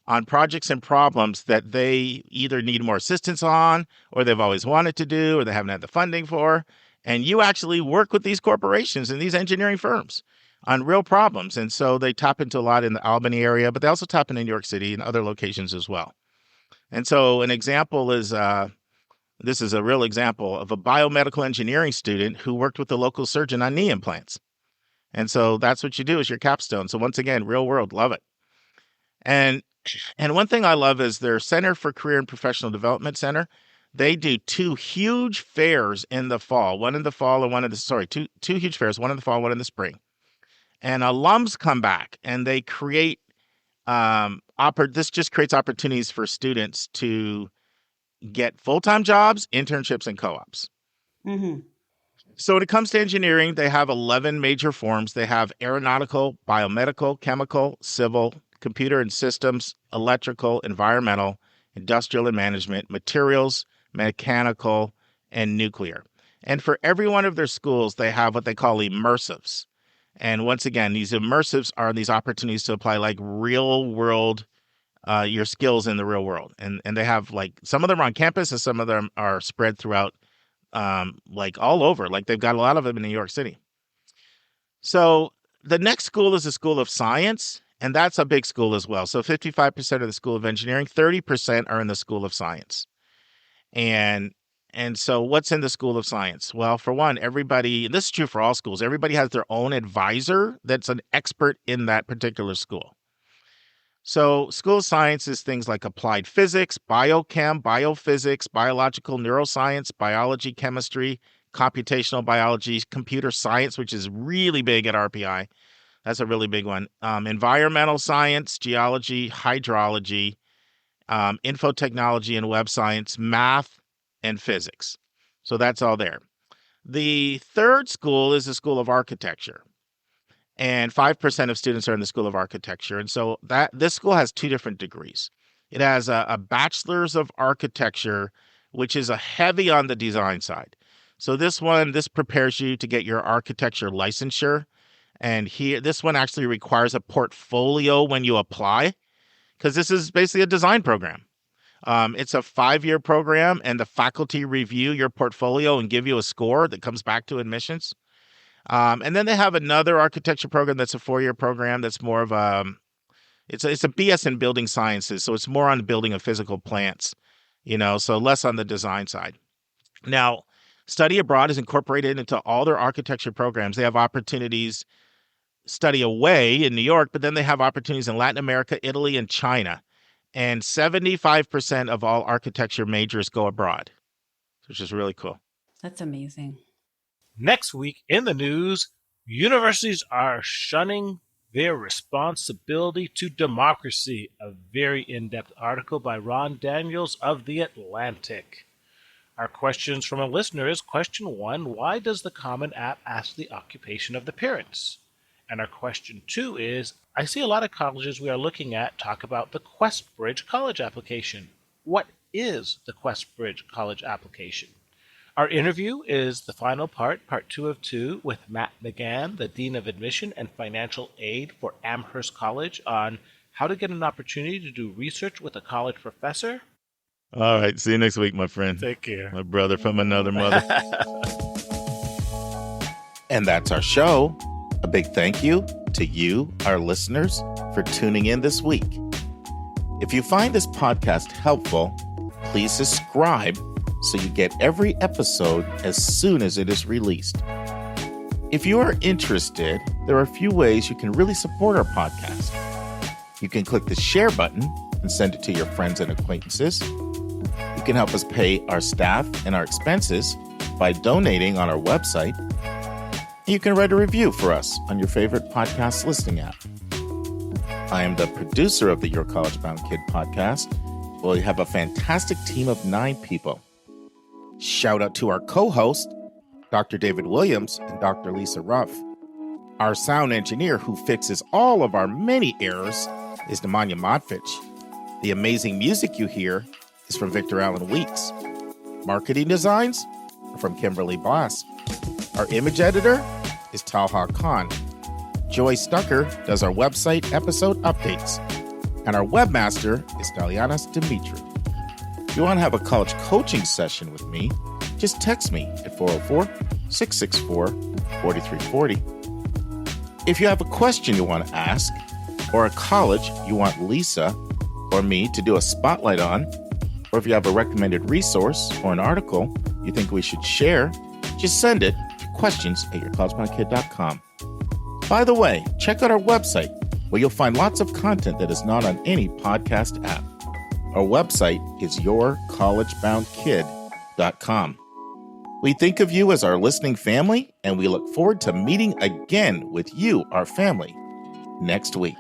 on projects and problems that they either need more assistance on, or they've always wanted to do, or they haven't had the funding for. And you actually work with these corporations and these engineering firms on real problems. And so they tap into a lot in the Albany area, but they also tap into New York City and other locations as well. And so an example is, this is a real example of a biomedical engineering student who worked with the local surgeon on knee implants. And so that's what you do as your capstone. So once again, real world, love it. And one thing I love is their Center for Career and Professional Development Center. They do two huge fairs in the fall, two huge fairs, one in the fall, one in the spring. And alums come back and they create, this just creates opportunities for students to get full-time jobs, internships, and co-ops. Mm-hmm. So when it comes to engineering, they have 11 major forms. They have aeronautical, biomedical, chemical, civil, computer and systems, electrical, environmental, industrial and management, materials, mechanical, and nuclear. And for every one of their schools, they have what they call immersives. And once again, these immersives are these opportunities to apply like real world your skills in the real world. And they have some of them are on campus and some of them are spread throughout all over. Like they've got a lot of them in New York City. So the next school is the School of Science, and that's a big school as well. So 55% of the School of Engineering, 30% are in the School of Science. And so what's in the School of Science? Well, for one, everybody, this is true for all schools, everybody has their own advisor that's an expert in that particular school. So School of Science is things like applied physics, biochem, biophysics, biological neuroscience, biology, chemistry, computational biology, computer science, which is really big at RPI. That's a really big one. Environmental science, geology, hydrology, infotechnology and web science, math, and physics. So that's all there. The third school is the School of Architecture. And 5% of students are in the School of Architecture. And so this school has two different degrees. It has a Bachelor's of Architecture, which is a heavy on the design side. So this prepares you to get your architecture licensure. And this one actually requires a portfolio when you apply, because this is basically a design program. It's a 5-year program, and the faculty review your portfolio and give you a score that comes back to admissions. And then they have another architecture program that's a 4-year program that's more of it's a BS in building sciences. So it's more on building of physical plants, so less on the design side. Now, study abroad is incorporated into all their architecture programs. They have opportunities study away in New York, but then they have opportunities in Latin America, Italy, and China. And 75% of all architecture majors go abroad, which is really cool. That's amazing. Next week in the news, universities are shunning their responsibility to democracy. A very in-depth article by Ron Daniels of The Atlantic. Our questions from a listener is question 1, why does the Common App ask the occupation of the parents? And our question 2 is, I see a lot of colleges we are looking at talk about the QuestBridge college application. What is the QuestBridge college application? Our interview is the final part 2 of 2, with Matt McGann, the Dean of Admission and Financial Aid for Amherst College, on how to get an opportunity to do research with a college professor. All right. See you next week, my friend. Take care. My brother from another mother. And that's our show. A big thank you to you, our listeners, for tuning in this week. If you find this podcast helpful, please subscribe so you get every episode as soon as it is released. If you are interested, there are a few ways you can really support our podcast. You can click the share button and send it to your friends and acquaintances. You can help us pay our staff and our expenses by donating on our website. You can write a review for us on your favorite podcast listening app. I am the producer of the Your College Bound Kid podcast. We have a fantastic team of 9 people. Shout out to our co-host, Dr. David Williams and Dr. Lisa Ruff. Our sound engineer who fixes all of our many errors is Nemanja Modfich. The amazing music you hear is from Victor Allen Weeks. Marketing designs are from Kimberly Boss. Our image editor is Talha Khan. Joy Stucker does our website episode updates. And our webmaster is Dalianas Dimitri. If you want to have a college coaching session with me, just text me at 404-664-4340. If you have a question you want to ask, or a college you want Lisa or me to do a spotlight on, or if you have a recommended resource or an article you think we should share, just send it to questions@yourcollegeboundkid.com. By the way, check out our website where you'll find lots of content that is not on any podcast app. Our website is yourcollegeboundkid.com. We think of you as our listening family, and we look forward to meeting again with you, our family, next week.